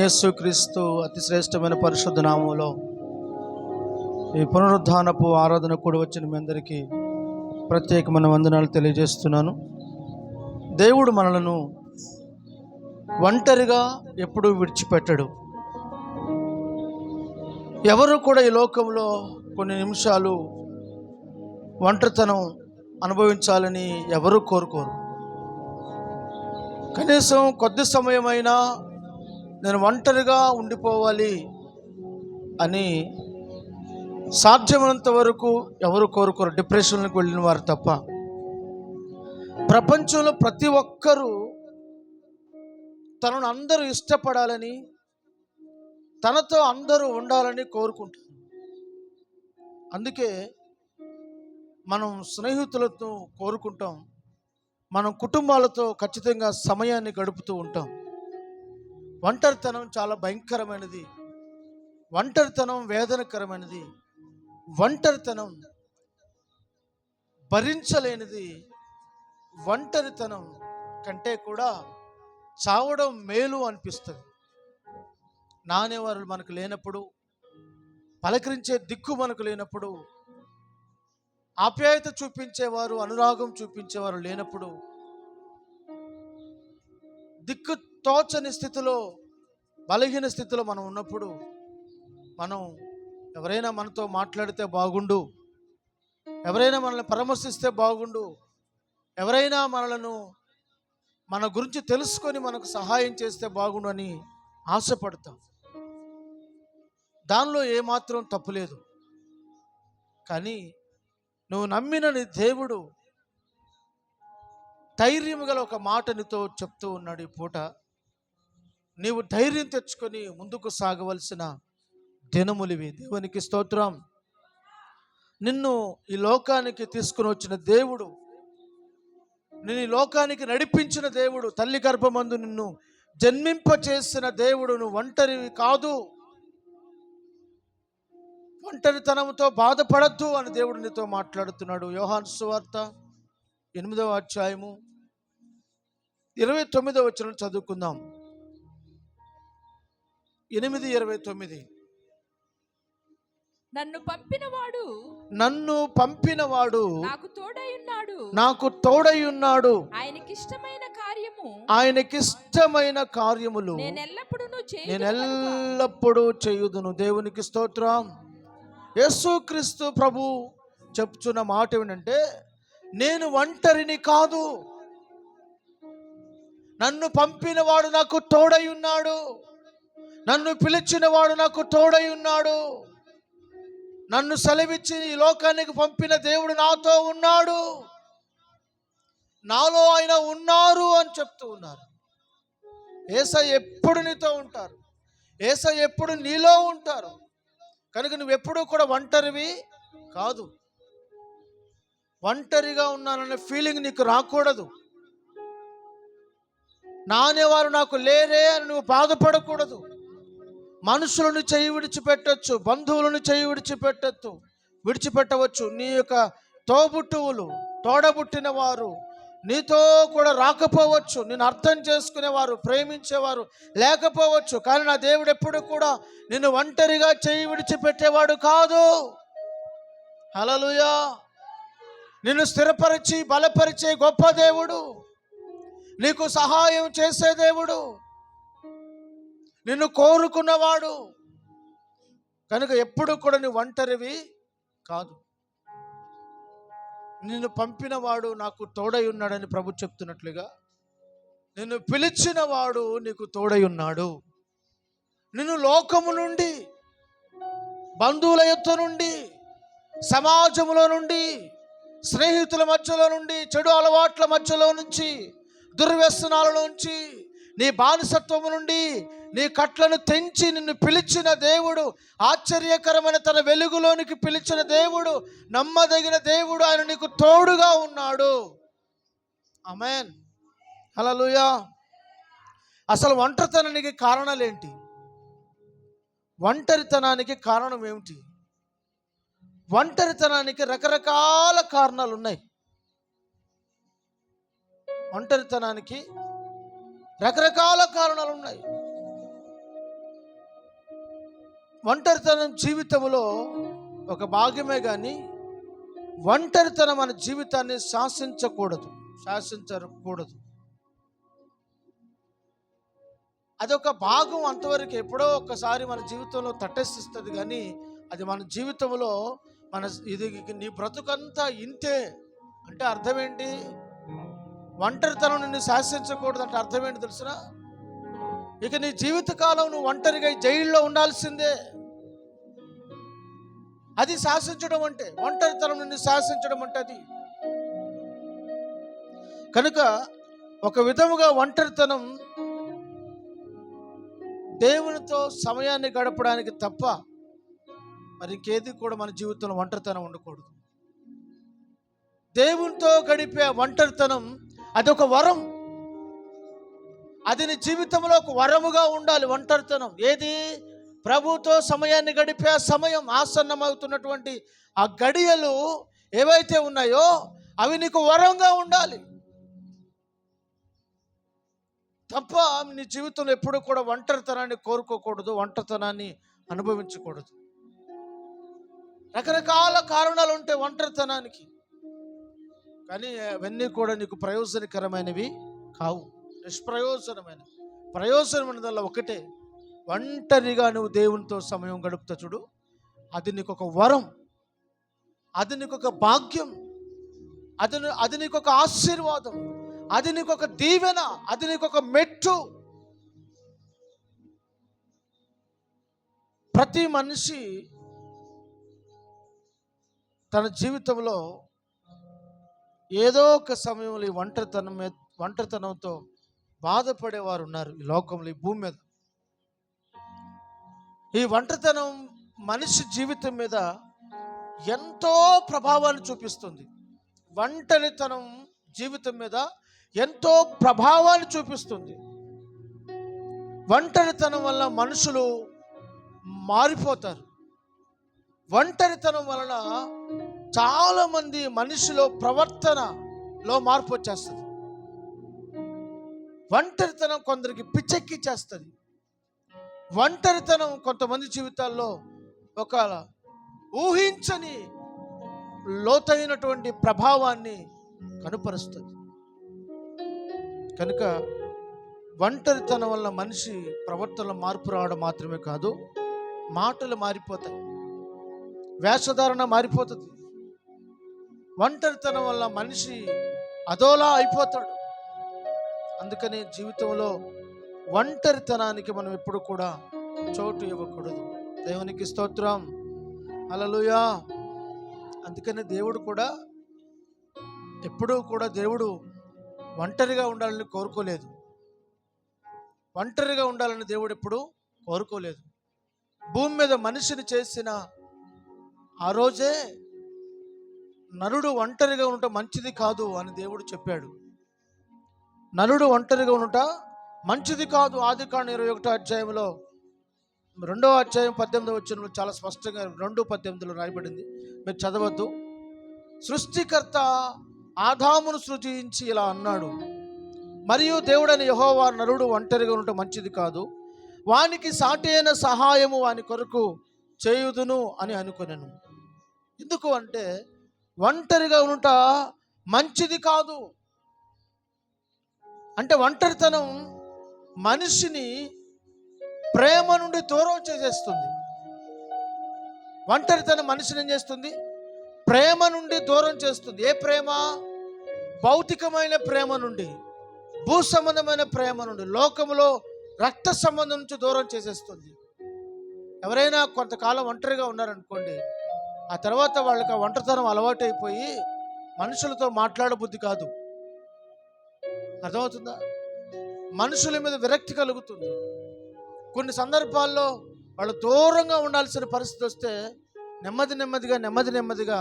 యేసుక్రీస్తు అతి శ్రేష్టమైన పరిశుద్ధ నామములో ఈ పునరుద్ధానపు ఆరాధన కూడా వచ్చిన మీ అందరికీ ప్రత్యేకమైన వందనాలు తెలియజేస్తున్నాను. దేవుడు మనలను ఒంటరిగా ఎప్పుడూ విడిచిపెట్టడు. ఎవరు కూడా ఈ లోకంలో కొన్ని నిమిషాలు ఒంటరితనం అనుభవించాలని ఎవరూ కోరుకోరు. కనీసం కొద్ది సమయమైనా నేను ఒంటరిగా ఉండిపోవాలి అని సాధ్యమైనంత వరకు ఎవరు కోరుకోరు, డిప్రెషన్కి వెళ్ళిన వారు తప్ప. ప్రపంచంలో ప్రతి ఒక్కరూ తనను అందరూ ఇష్టపడాలని, తనతో అందరూ ఉండాలని కోరుకుంటారు. అందుకే మనం స్నేహితులతో కోరుకుంటాం, మనం కుటుంబాలతో ఖచ్చితంగా సమయాన్ని గడుపుతూ ఉంటాం. ఒంటరితనం చాలా భయంకరమైనది, ఒంటరితనం వేదనకరమైనది, ఒంటరితనం భరించలేనిది. ఒంటరితనం కంటే కూడా చావడం మేలు అనిపిస్తుంది. నానేవారు మనకు లేనప్పుడు, పలకరించే దిక్కు మనకు లేనప్పుడు, ఆప్యాయత చూపించేవారు, అనురాగం చూపించేవారు లేనప్పుడు, దిక్కు తోచని స్థితిలో, బలహీన స్థితిలో మనం ఉన్నప్పుడు, మనం ఎవరైనా మనతో మాట్లాడితే బాగుండు, ఎవరైనా మనల్ని పరామర్శిస్తే బాగుండు, ఎవరైనా మన గురించి తెలుసుకొని మనకు సహాయం చేస్తే బాగుండు అని ఆశపడతాం. దానిలో ఏమాత్రం తప్పులేదు. కానీ నువ్వు నమ్మిన నీ దేవుడు ధైర్యం గల ఒక మాట నీతో చెప్తూ ఉన్నాడు. ఈ పూట నీవు ధైర్యం తెచ్చుకొని ముందుకు సాగవలసిన దినములివి. దేవునికి స్తోత్రం. నిన్ను ఈ లోకానికి తీసుకుని వచ్చిన దేవుడు, నిన్ను ఈ లోకానికి నడిపించిన దేవుడు, తల్లి గర్భమందు నిన్ను జన్మింప చేసిన దేవుడు. నువ్వు ఒంటరివి కాదు, ఒంటరితనంతో బాధపడద్దు అని దేవుడు నీతో మాట్లాడుతున్నాడు. యోహాను సువార్త 8వ అధ్యాయము 29వ వచనం చదువుకుందాం. 8:29. నన్ను పంపినవాడు నాకు తోడై ఉన్నాడు. ఆయనకిష్టమైన కార్యములు నేనెల్లప్పుడూ చేయుదును. దేవునికి స్తోత్రం. యేసుక్రీస్తు ప్రభు చెప్తున్న మాట ఏమిటంటే, నేను ఒంటరిని కాదు, నన్ను పంపినవాడు నాకు తోడై ఉన్నాడు, నన్ను పిలిచినవాడు నాకు తోడై ఉన్నాడు, నన్ను సెలవిచ్చి ఈ లోకానికి పంపిన దేవుడు నాతో ఉన్నాడు, నాలో ఆయన ఉన్నారు అని చెప్తూ ఉన్నారు. యేసయ్య ఎప్పుడు నీతో ఉంటారు, యేసయ్య ఎప్పుడు నీలో ఉంటారు. కనుక నువ్వెప్పుడూ కూడా ఒంటరివి కాదు. ఒంటరిగా ఉన్నాననే ఫీలింగ్ నీకు రాకూడదు. నానేవారు నాకు లేరే అని నువ్వు బాధపడకూడదు. మనుషులను చేయి విడిచిపెట్టవచ్చు, బంధువులను చేయి విడిచిపెట్టవచ్చు. నీ యొక్క తోబుట్టువులు, తోడబుట్టిన వారు నీతో కూడా రాకపోవచ్చు, నిన్ను అర్థం చేసుకునేవారు, ప్రేమించేవారు లేకపోవచ్చు. కానీ నా దేవుడు ఎప్పుడు కూడా నిన్ను ఒంటరిగా చేయి విడిచిపెట్టేవాడు కాదు. హల్లెలూయా. నిన్ను స్థిరపరిచి బలపరిచే గొప్ప దేవుడు, నీకు సహాయం చేసే దేవుడు, నిన్ను కోరుకున్నవాడు. కనుక ఎప్పుడు కూడా నీ ఒంటరివి కాదు. నిన్ను పంపినవాడు నాకు తోడై ఉన్నాడని ప్రభు చెప్తున్నట్లుగా, నిన్ను పిలిచిన వాడు నీకు తోడై ఉన్నాడు. నిన్ను లోకము నుండి, బంధువుల యొద్ద నుండి, సమాజంలో నుండి, స్నేహితుల మధ్యలో నుండి, చెడు అలవాట్ల మధ్యలో నుంచి, దుర్వ్యసనాల నుంచి, నీ బానిసత్వము నుండి నీ కట్లను తెంచి నిన్ను పిలిచిన దేవుడు, ఆశ్చర్యకరమైన తన వెలుగులోనికి పిలిచిన దేవుడు, నమ్మదగిన దేవుడు. ఆయన నీకు తోడుగా ఉన్నాడు. ఆమేన్. హల్లెలూయా. అసలు ఒంటరితనానికి కారణాలేంటి? ఒంటరితనానికి కారణం ఏమిటి? ఒంటరితనానికి రకరకాల కారణాలు ఉన్నాయి. ఒంటరితనానికి రకరకాల కారణాలు ఉన్నాయి. ఒంటరితనం జీవితంలో ఒక భాగమే కానీ ఒంటరితనం మన జీవితాన్ని శాసించకూడదు. అదొక భాగం అంతవరకు ఎప్పుడో ఒక్కసారి మన జీవితంలో తటస్థిస్తుంది, కానీ అది మన జీవితంలో ఇది నీ బ్రతుకంతా ఇంతే అంటే అర్థం ఏంటి? ఒంటరితనం నిన్ను శాసించకూడదు అంటే అర్థం ఏంటి తెలుసునా? ఇక నీ జీవితకాలం నువ్వు ఒంటరిగా జైల్లో ఉండాల్సిందే. అది శాసించడం అంటే, ఒంటరితనం నిన్ను శాసించడం అంటే అది. కనుక ఒక విధముగా ఒంటరితనం దేవునితో సమయాన్ని గడపడానికి తప్ప మరి ఇంకేది కూడా మన జీవితంలో ఒంటరితనం ఉండకూడదు. దేవునితో గడిపే ఒంటరితనం అదొక వరం. అది నీ జీవితంలో ఒక వరముగా ఉండాలి. ఒంటరితనం ఏది? ప్రభుతో సమయాన్ని గడిపే సమయం, ఆసన్నమవుతున్నటువంటి ఆ గడియలు ఏవైతే ఉన్నాయో అవి నీకు వరంగా ఉండాలి తప్ప నీ జీవితంలో ఎప్పుడు కూడా ఒంటరితనాన్ని కోరుకోకూడదు, ఒంటరితనాన్ని అనుభవించకూడదు. రకరకాల కారణాలు ఉంటాయి ఒంటరితనానికి, కానీ అవన్నీ కూడా నీకు ప్రయోజనకరమైనవి కావు, నిష్ప్రయోజనమైనవి. ప్రయోజనమైనదల్లా ఒకటే, ఒంటరిగా నువ్వు దేవునితో సమయం గడుపుతా చూడు, అది నీకు ఒక వరం, అది నీకు ఒక భాగ్యం, అది నీకు ఒక ఆశీర్వాదం, అది నీకు ఒక దీవెన, అది నీకు ఒక మెట్టు. ప్రతి మనిషి తన జీవితంలో ఏదో ఒక సమయంలో ఈ ఒంటరితనంతో బాధపడేవారు ఉన్నారు ఈ లోకంలో, ఈ భూమి మీద. ఈ ఒంటరితనం మనిషి జీవితం మీద ఎంతో ప్రభావాన్ని చూపిస్తుంది. ఒంటరితనం జీవితం మీద ఎంతో ప్రభావాన్ని చూపిస్తుంది. ఒంటరితనం వల్ల మనుషులు మారిపోతారు. ఒంటరితనం వలన చాలామంది మనిషిలో ప్రవర్తనలో మార్పు వచ్చేస్తుంది. ఒంటరితనం కొందరికి పిచ్చెక్కి చేస్తుంది. ఒంటరితనం కొంతమంది జీవితాల్లో ఒక ఊహించని లోతైనటువంటి ప్రభావాన్ని కనుపరుస్తుంది. కనుక ఒంటరితనం వల్ల మనిషి ప్రవర్తనలో మార్పు రావడం మాత్రమే కాదు, మాటలు మారిపోతాయి, వేషధారణ మారిపోతుంది. ఒంటరితనం వల్ల మనిషి అదోలా అయిపోతాడు. అందుకని జీవితంలో ఒంటరితనానికి మనం ఎప్పుడు కూడా చోటు ఇవ్వకూడదు. దేవునికి స్తోత్రం, హల్లెలూయా. అందుకని దేవుడు కూడా ఎప్పుడూ కూడా దేవుడు ఒంటరిగా ఉండాలని కోరుకోలేదు. ఒంటరిగా ఉండాలని దేవుడు ఎప్పుడు కోరుకోలేదు. భూమి మీద మనిషిని చేసిన ఆ రోజే నరుడు ఒంటరిగా ఉండటం మంచిది కాదు అని దేవుడు చెప్పాడు. నరుడు ఒంటరిగా ఉండట మంచిది కాదు. ఆదికాండం 21వ అధ్యాయంలో 2వ అధ్యాయం 18వ వచనంలో చాలా స్పష్టంగా 2:18 రాయబడింది, మీరు చదవద్దు. సృష్టికర్త ఆదామును సృజించి ఇలా అన్నాడు, మరియు దేవుడైన యెహోవా నరుడు ఒంటరిగా ఉండటం మంచిది కాదు, వానికి సాటి అయిన సహాయము వాని కొరకు చేయుదును అని అనుకొనెను. ఎందుకు అంటే ఒంటరిగా ఉంట మంచిది కాదు. అంటే ఒంటరితనం మనిషిని ప్రేమ నుండి దూరం చేసేస్తుంది. ఒంటరితనం మనిషిని ఏం చేస్తుంది? ప్రేమ నుండి దూరం చేస్తుంది. ఏ ప్రేమ? భౌతికమైన ప్రేమ నుండి, భూ సంబంధమైన ప్రేమ నుండి, లోకములో రక్త సంబంధం నుంచి దూరం చేసేస్తుంది. ఎవరైనా కొంతకాలం ఒంటరిగా ఉన్నారనుకోండి, ఆ తర్వాత వాళ్ళకి ఆ ఒంటరితనం అలవాటైపోయి మనుషులతో మాట్లాడబుద్ధి కాదు. అర్థమవుతుందా? మనుషుల మీద విరక్తి కలుగుతుంది. కొన్ని సందర్భాల్లో వాళ్ళు దూరంగా ఉండాల్సిన పరిస్థితి వస్తే నెమ్మదిగా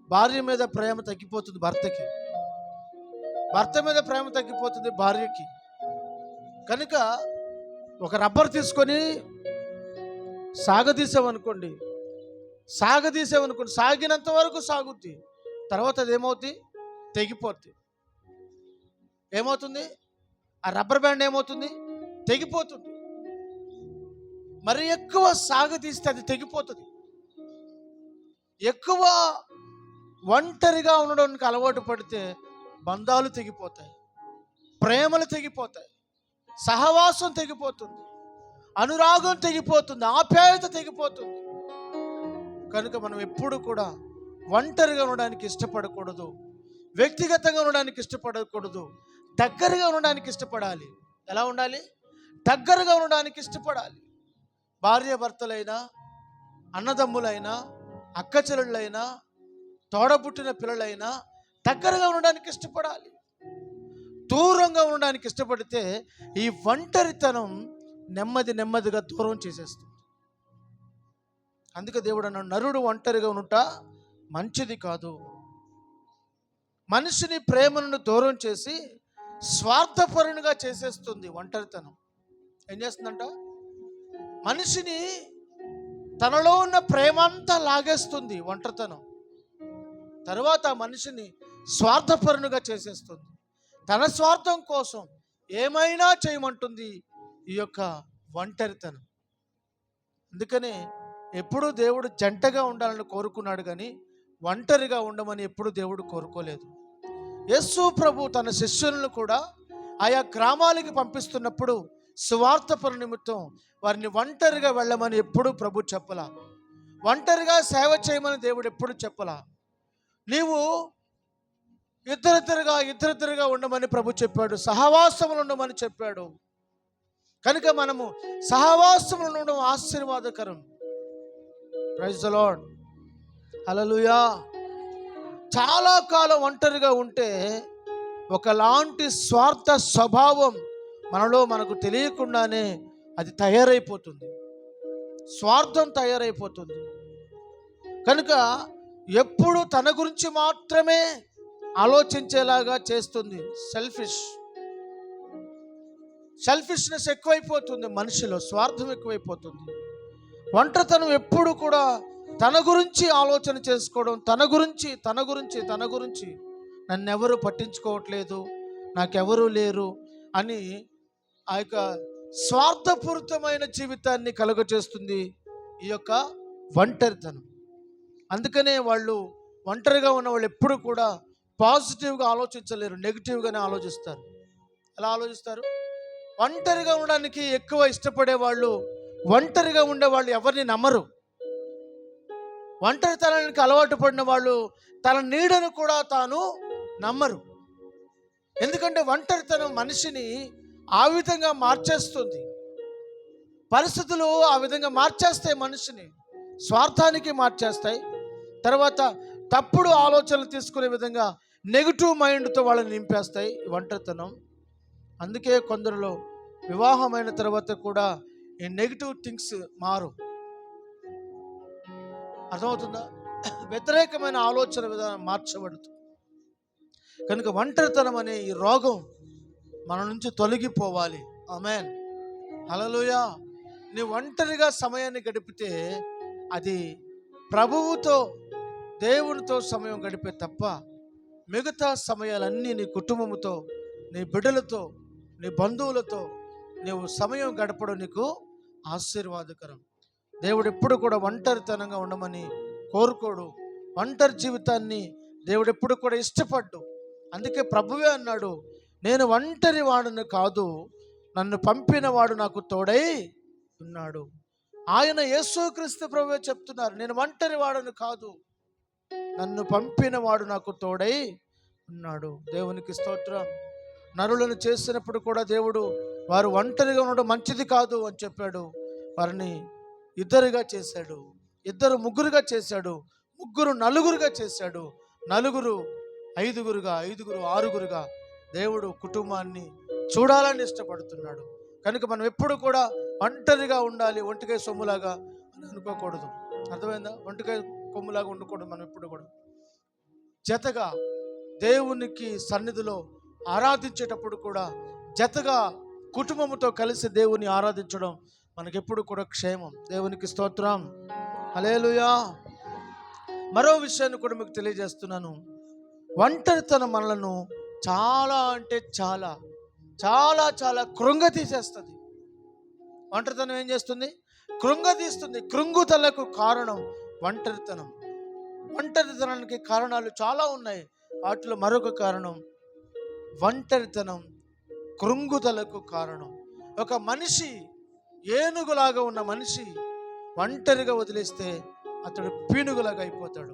భార్య మీద ప్రేమ తగ్గిపోతుంది, భర్త మీద ప్రేమ తగ్గిపోతుంది భార్యకి. కనుక ఒక రబ్బర్ తీసుకొని సాగదీసామనుకోండి, సాగినంత వరకు సాగుద్ది, తర్వాత అది ఏమవుతుంది? తెగిపోద్ది. ఏమవుతుంది? ఆ రబ్బర్ బ్యాండ్ ఏమవుతుంది? తెగిపోతుంది. మరి ఎక్కువ సాగదీస్తే అది తెగిపోతుంది. ఎక్కువ ఒంటరిగా ఉండడానికి అలవాటు పడితే బంధాలు తెగిపోతాయి, ప్రేమలు తెగిపోతాయి, సహవాసం తెగిపోతుంది, అనురాగం తెగిపోతుంది, ఆప్యాయత తెగిపోతుంది. కనుక మనం ఎప్పుడు కూడా ఒంటరిగా ఉండడానికి ఇష్టపడకూడదు, వ్యక్తిగతంగా ఉండడానికి ఇష్టపడకూడదు, దగ్గరగా ఉండడానికి ఇష్టపడాలి. ఎలా ఉండాలి? దగ్గరగా ఉండడానికి ఇష్టపడాలి. భార్య భర్తలైనా, అన్నదమ్ములైనా, అక్క చెల్లెళ్ళైనా, తోడబుట్టిన పిల్లలైనా దగ్గరగా ఉండడానికి ఇష్టపడాలి. దూరంగా ఉండడానికి ఇష్టపడితే ఈ ఒంటరితనం నెమ్మదిగా దూరం చేసేస్తుంది. అందుకే దేవుడు అన్నాడు, నరుడు ఒంటరిగా ఉండుట మంచిది కాదు. మనిషిని ప్రేమను దూరం చేసి స్వార్థపరునిగా చేసేస్తుంది ఒంటరితనం. ఏం చేస్తుందంట? మనిషిని తనలో ఉన్న ప్రేమంతా లాగేస్తుంది ఒంటరితనం. తర్వాత మనిషిని స్వార్థపరునిగా చేసేస్తుంది. తన స్వార్థం కోసం ఏమైనా చేయమంటుంది ఈ యొక్క ఒంటరితనం. అందుకనే ఎప్పుడూ దేవుడు జంటగా ఉండాలని కోరుకున్నాడు, కానీ ఒంటరిగా ఉండమని ఎప్పుడు దేవుడు కోరుకోలేదు. యేసు ప్రభు తన శిష్యులను కూడా ఆయా గ్రామాలకి పంపిస్తున్నప్పుడు సువార్త పని నిమిత్తం వారిని ఒంటరిగా వెళ్ళమని ఎప్పుడూ ప్రభు చెప్పలా. ఒంటరిగా సేవ చేయమని దేవుడు ఎప్పుడు చెప్పలా. నీవు ఇద్దరిద్దరుగా ఉండమని ప్రభు చెప్పాడు, సహవాసములు ఉండమని చెప్పాడు. కనుక మనము సహవాసములు ఉండడం ఆశీర్వాదకరం. ప్రైజ్ ది లార్డ్, హల్లెలూయా. చాలా కాలం ఒంటరిగా ఉంటే ఒకలాంటి స్వార్థ స్వభావం మనకు తెలియకుండానే అది తయారైపోతుంది, స్వార్థం తయారైపోతుంది. కనుక ఎప్పుడు తన గురించి మాత్రమే ఆలోచించేలాగా చేస్తుంది. సెల్ఫిష్నెస్ ఎక్కువైపోతుంది మనిషిలో, స్వార్థం ఎక్కువైపోతుంది. ఒంటరితనం ఎప్పుడు కూడా తన గురించి ఆలోచన చేసుకోవడం, తన గురించి నన్నెవరు పట్టించుకోవట్లేదు, నాకెవరూ లేరు అని ఆ యొక్క స్వార్థపూరితమైన జీవితాన్ని కలుగజేస్తుంది ఈ యొక్క ఒంటరితనం. అందుకనే వాళ్ళు ఒంటరిగా ఉన్న వాళ్ళు ఎప్పుడు కూడా పాజిటివ్గా ఆలోచించలేరు, నెగిటివ్గానే ఆలోచిస్తారు. ఎలా ఆలోచిస్తారు? ఒంటరిగా ఉండడానికి ఎక్కువ ఇష్టపడే వాళ్ళు, ఒంటరిగా ఉండేవాళ్ళు ఎవరిని నమ్మరు. ఒంటరితనానికి అలవాటు పడిన వాళ్ళు తన నీడను కూడా తాను నమ్మరు. ఎందుకంటే ఒంటరితనం మనిషిని ఆ విధంగా మార్చేస్తుంది. పరిస్థితులు ఆ విధంగా మార్చేస్తాయి, మనిషిని స్వార్థానికి మార్చేస్తాయి. తర్వాత తప్పుడు ఆలోచనలు తీసుకునే విధంగా నెగిటివ్ మైండ్తో వాళ్ళని నింపేస్తాయి ఈ ఒంటరితనం. అందుకే కొందరిలో వివాహమైన తర్వాత కూడా ఈ నెగిటివ్ థింగ్స్ మారు. అర్థమవుతుందా? వ్యతిరేకమైన ఆలోచన విధానం మార్చబడుతుంది. కనుక ఒంటరితనం అనే ఈ రోగం మన నుంచి తొలగిపోవాలి. ఆమేన్, హల్లెలూయా. నీ ఒంటరిగా సమయాన్ని గడిపితే అది ప్రభువుతో, దేవునితో సమయం గడిపే తప్ప మిగతా సమయాలన్నీ నీ కుటుంబముతో, నీ బిడ్డలతో, నీ బంధువులతో నీవు సమయం గడపడం నీకు ఆశీర్వాదకరం. దేవుడు ఎప్పుడు కూడా ఒంటరితనంగా ఉండమని కోరుకోడు. ఒంటరి జీవితాన్ని దేవుడు ఎప్పుడు కూడా ఇష్టపడ్డు. అందుకే ప్రభువే అన్నాడు, నేను ఒంటరి వాడును కాదు, నన్ను పంపిన వాడు నాకు తోడై ఉన్నాడు. ఆయన యేసుక్రీస్తు ప్రభువే చెప్తున్నారు, నేను ఒంటరి వాడును కాదు, నన్ను పంపిన వాడు నాకు తోడై ఉన్నాడు. దేవునికి స్తోత్రం. నరులను చేసినప్పుడు కూడా దేవుడు వారు ఒంటరిగా ఉండడం మంచిది కాదు అని చెప్పాడు. వారిని ఇద్దరుగా చేశాడు, ఇద్దరు ముగ్గురుగా చేశాడు, ముగ్గురు నలుగురుగా చేశాడు, నలుగురు ఐదుగురుగా, ఐదుగురు ఆరుగురుగా దేవుడు కుటుంబాన్ని చూడాలని ఇష్టపడుతున్నాడు. కనుక మనం ఎప్పుడు కూడా ఒంటరిగా ఉండాలి, ఒంటికాయ సొమ్ములాగా అని అనుకోకూడదు. అర్థమైందా? ఒంటికాయ కొమ్ములాగా ఉండకూడదు. మనం ఎప్పుడు కూడా జతగా దేవునికి సన్నిధిలో ఆరాధించేటప్పుడు కూడా జతగా కుటుంబంతో కలిసి దేవుని ఆరాధించడం మనకెప్పుడు కూడా క్షేమం. దేవునికి స్తోత్రం, హల్లెలూయా. మరో విషయాన్ని కూడా మీకు తెలియజేస్తున్నాను. ఒంటరితనం మనలను చాలా అంటే చాలా చాలా చాలా కృంగతీసేస్తుంది. ఒంటరితనం ఏం చేస్తుంది? కృంగదీస్తుంది. కృంగుదలకు కారణం ఒంటరితనం. ఒంటరితనానికి కారణాలు చాలా ఉన్నాయి. వాటిలో మరొక కారణం ఒంటరితనం కృంగుదలకు కారణం. ఒక మనిషి, ఏనుగులాగా ఉన్న మనిషి ఒంటరిగా వదిలేస్తే అతడు పీనుగులాగా అయిపోతాడు.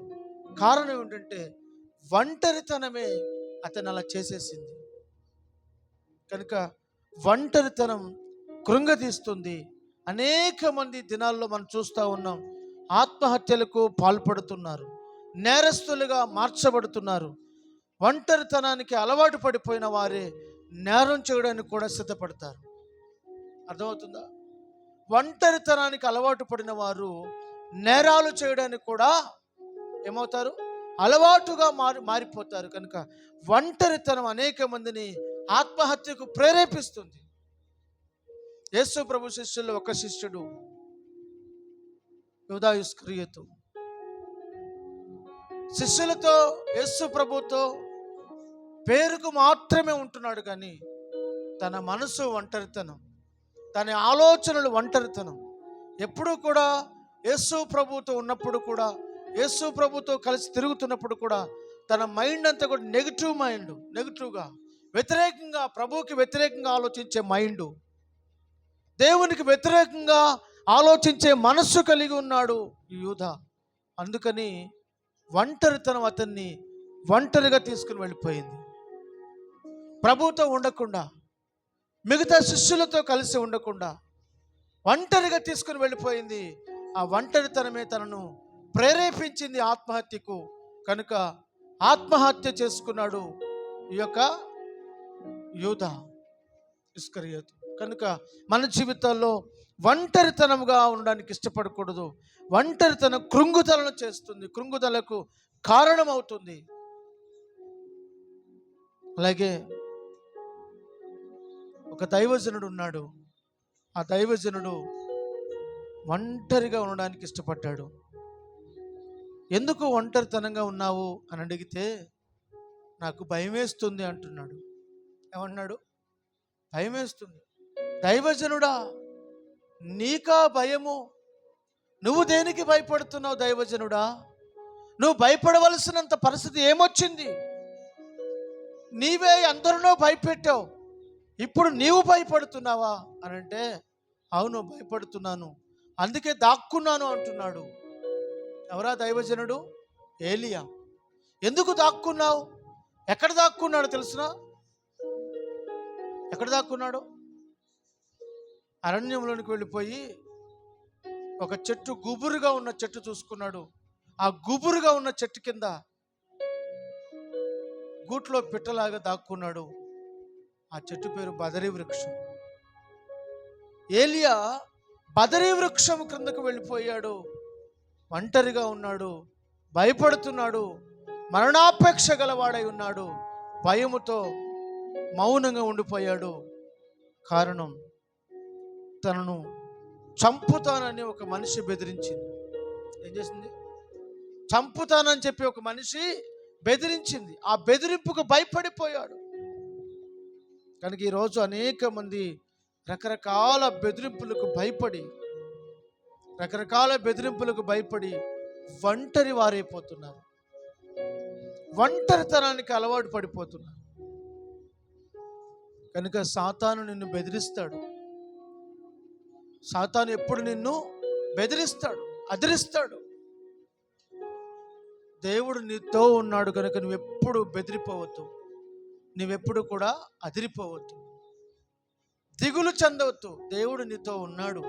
కారణం ఏంటంటే ఒంటరితనమే అతను అలా చేసేసింది. కనుక ఒంటరితనం కృంగదీస్తుంది. అనేక మంది దినాల్లో మనం చూస్తూ ఉన్నాం, ఆత్మహత్యలకు పాల్పడుతున్నారు, నేరస్తులుగా మార్చబడుతున్నారు. ఒంటరితనానికి అలవాటు పడిపోయిన వారే నేరం చేయడానికి కూడా సిద్ధపడతారు. అర్థమవుతుందా? ఒంటరితనానికి అలవాటు పడిన వారు నేరాలు చేయడానికి కూడా ఏమవుతారు? అలవాటుగా మారిపోతారు. కనుక ఒంటరితనం అనేక మందిని ఆత్మహత్యకు ప్రేరేపిస్తుంది. యేసు ప్రభు శిష్యుల్లో ఒక శిష్యుడు యూదా ఇస్కరియోతు శిష్యులతో, యేసు ప్రభుతో పేరుకు మాత్రమే ఉంటున్నాడు, కానీ తన మనసు ఒంటరితనం, తన ఆలోచనలు ఒంటరితనం. ఎప్పుడూ కూడా యేసు ప్రభుతో ఉన్నప్పుడు కూడా, యేసు ప్రభుతో కలిసి తిరుగుతున్నప్పుడు కూడా తన మైండ్ అంతా కూడా నెగిటివ్గా వ్యతిరేకంగా, ప్రభువుకి వ్యతిరేకంగా ఆలోచించే మైండు, దేవునికి వ్యతిరేకంగా ఆలోచించే మనస్సు కలిగి ఉన్నాడు ఈ యూదా. అందుకని ఒంటరితనం అతన్ని ఒంటరిగా తీసుకుని వెళ్ళిపోయింది. ప్రభుతో ఉండకుండా, మిగతా శిష్యులతో కలిసి ఉండకుండా ఒంటరిగా తీసుకుని వెళ్ళిపోయింది. ఆ ఒంటరితనమే తనను ప్రేరేపించింది ఆత్మహత్యకు. కనుక ఆత్మహత్య చేసుకున్నాడు ఈ యొక్క యూదా ఇస్కరియోతు. కనుక మన జీవితాల్లో ఒంటరితనంగా ఉండడానికి ఇష్టపడకూడదు. ఒంటరితనం కృంగుదలను చేస్తుంది, కృంగుదలకు కారణమవుతుంది. అలాగే ఒక దైవజనుడు ఉన్నాడు. ఆ దైవజనుడు ఒంటరిగా ఉండడానికి ఇష్టపడ్డాడు. ఎందుకు ఒంటరితనంగా ఉన్నావు అని అడిగితే, నాకు భయం వేస్తుంది అంటున్నాడు. ఏమన్నాడు? భయం వేస్తుంది. దైవజనుడా, నీకా భయము? నువ్వు దేనికి భయపడుతున్నావు దైవజనుడా? నువ్వు భయపడవలసినంత పరిస్థితి ఏమొచ్చింది? నీవే అందరినో భయపెట్టావు, ఇప్పుడు నీవు భయపడుతున్నావా అని అంటే, అవును భయపడుతున్నాను, అందుకే దాక్కున్నాను అంటున్నాడు. ఎవరా దైవజనుడు? ఏలియా. ఎందుకు దాక్కున్నావు? ఎక్కడ దాక్కున్నాడు తెలుసునా? ఎక్కడ దాక్కున్నాడు? అరణ్యంలోనికి వెళ్ళిపోయి ఒక చెట్టు, గుబురుగా ఉన్న చెట్టు చూసుకున్నాడు. ఆ గుబురుగా ఉన్న చెట్టు కింద గూట్లో పిట్టలాగా దాక్కున్నాడు. ఆ చెట్టు పేరు బదరీ వృక్షం. ఏలియా బదరీ వృక్షం క్రిందకు వెళ్ళిపోయాడు. ఒంటరిగా ఉన్నాడు, భయపడుతున్నాడు, మరణాపేక్ష గలవాడై ఉన్నాడు. భయముతో మౌనంగా ఉండిపోయాడు. కారణం, తనను చంపుతానని ఒక మనిషి బెదిరించింది. ఏం చేసింది? చంపుతానని చెప్పి ఒక మనిషి బెదిరించింది. ఆ బెదిరింపుకు భయపడిపోయాడు. కనుక ఈరోజు అనేక మంది రకరకాల బెదిరింపులకు భయపడి ఒంటరి వారైపోతున్నారు. ఒంటరితనానికి అలవాటు పడిపోతున్నారు. కనుక సాతాను నిన్ను బెదిరిస్తాడు. సాతాను ఎప్పుడు నిన్ను బెదిరిస్తాడు, అదిరిస్తాడు. దేవుడు నీతో ఉన్నాడు కనుక నువ్వెప్పుడు బెదిరిపోవద్దు, నువ్వెప్పుడు కూడా అదిరిపోవద్దు, దిగులు చెందవద్దు. దేవుడు నీతో ఉన్నాడు.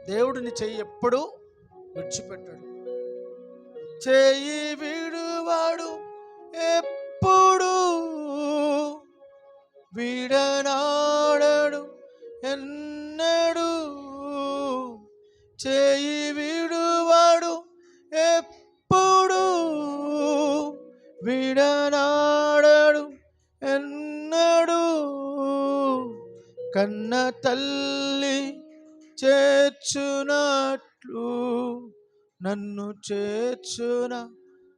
దేవుడు నీ చెయ్యి ఎప్పుడు విడిచిపెట్టాడు. చెయ్యి విడువాడు ఎప్పుడు, విడనాడడు ఎన్నడు. చెయ్యి విడువాడు ఎప్పుడు, విడనాడడు ఎన్నడు. కన్న తల్లి చేర్చునట్లు నన్ను చేర్చున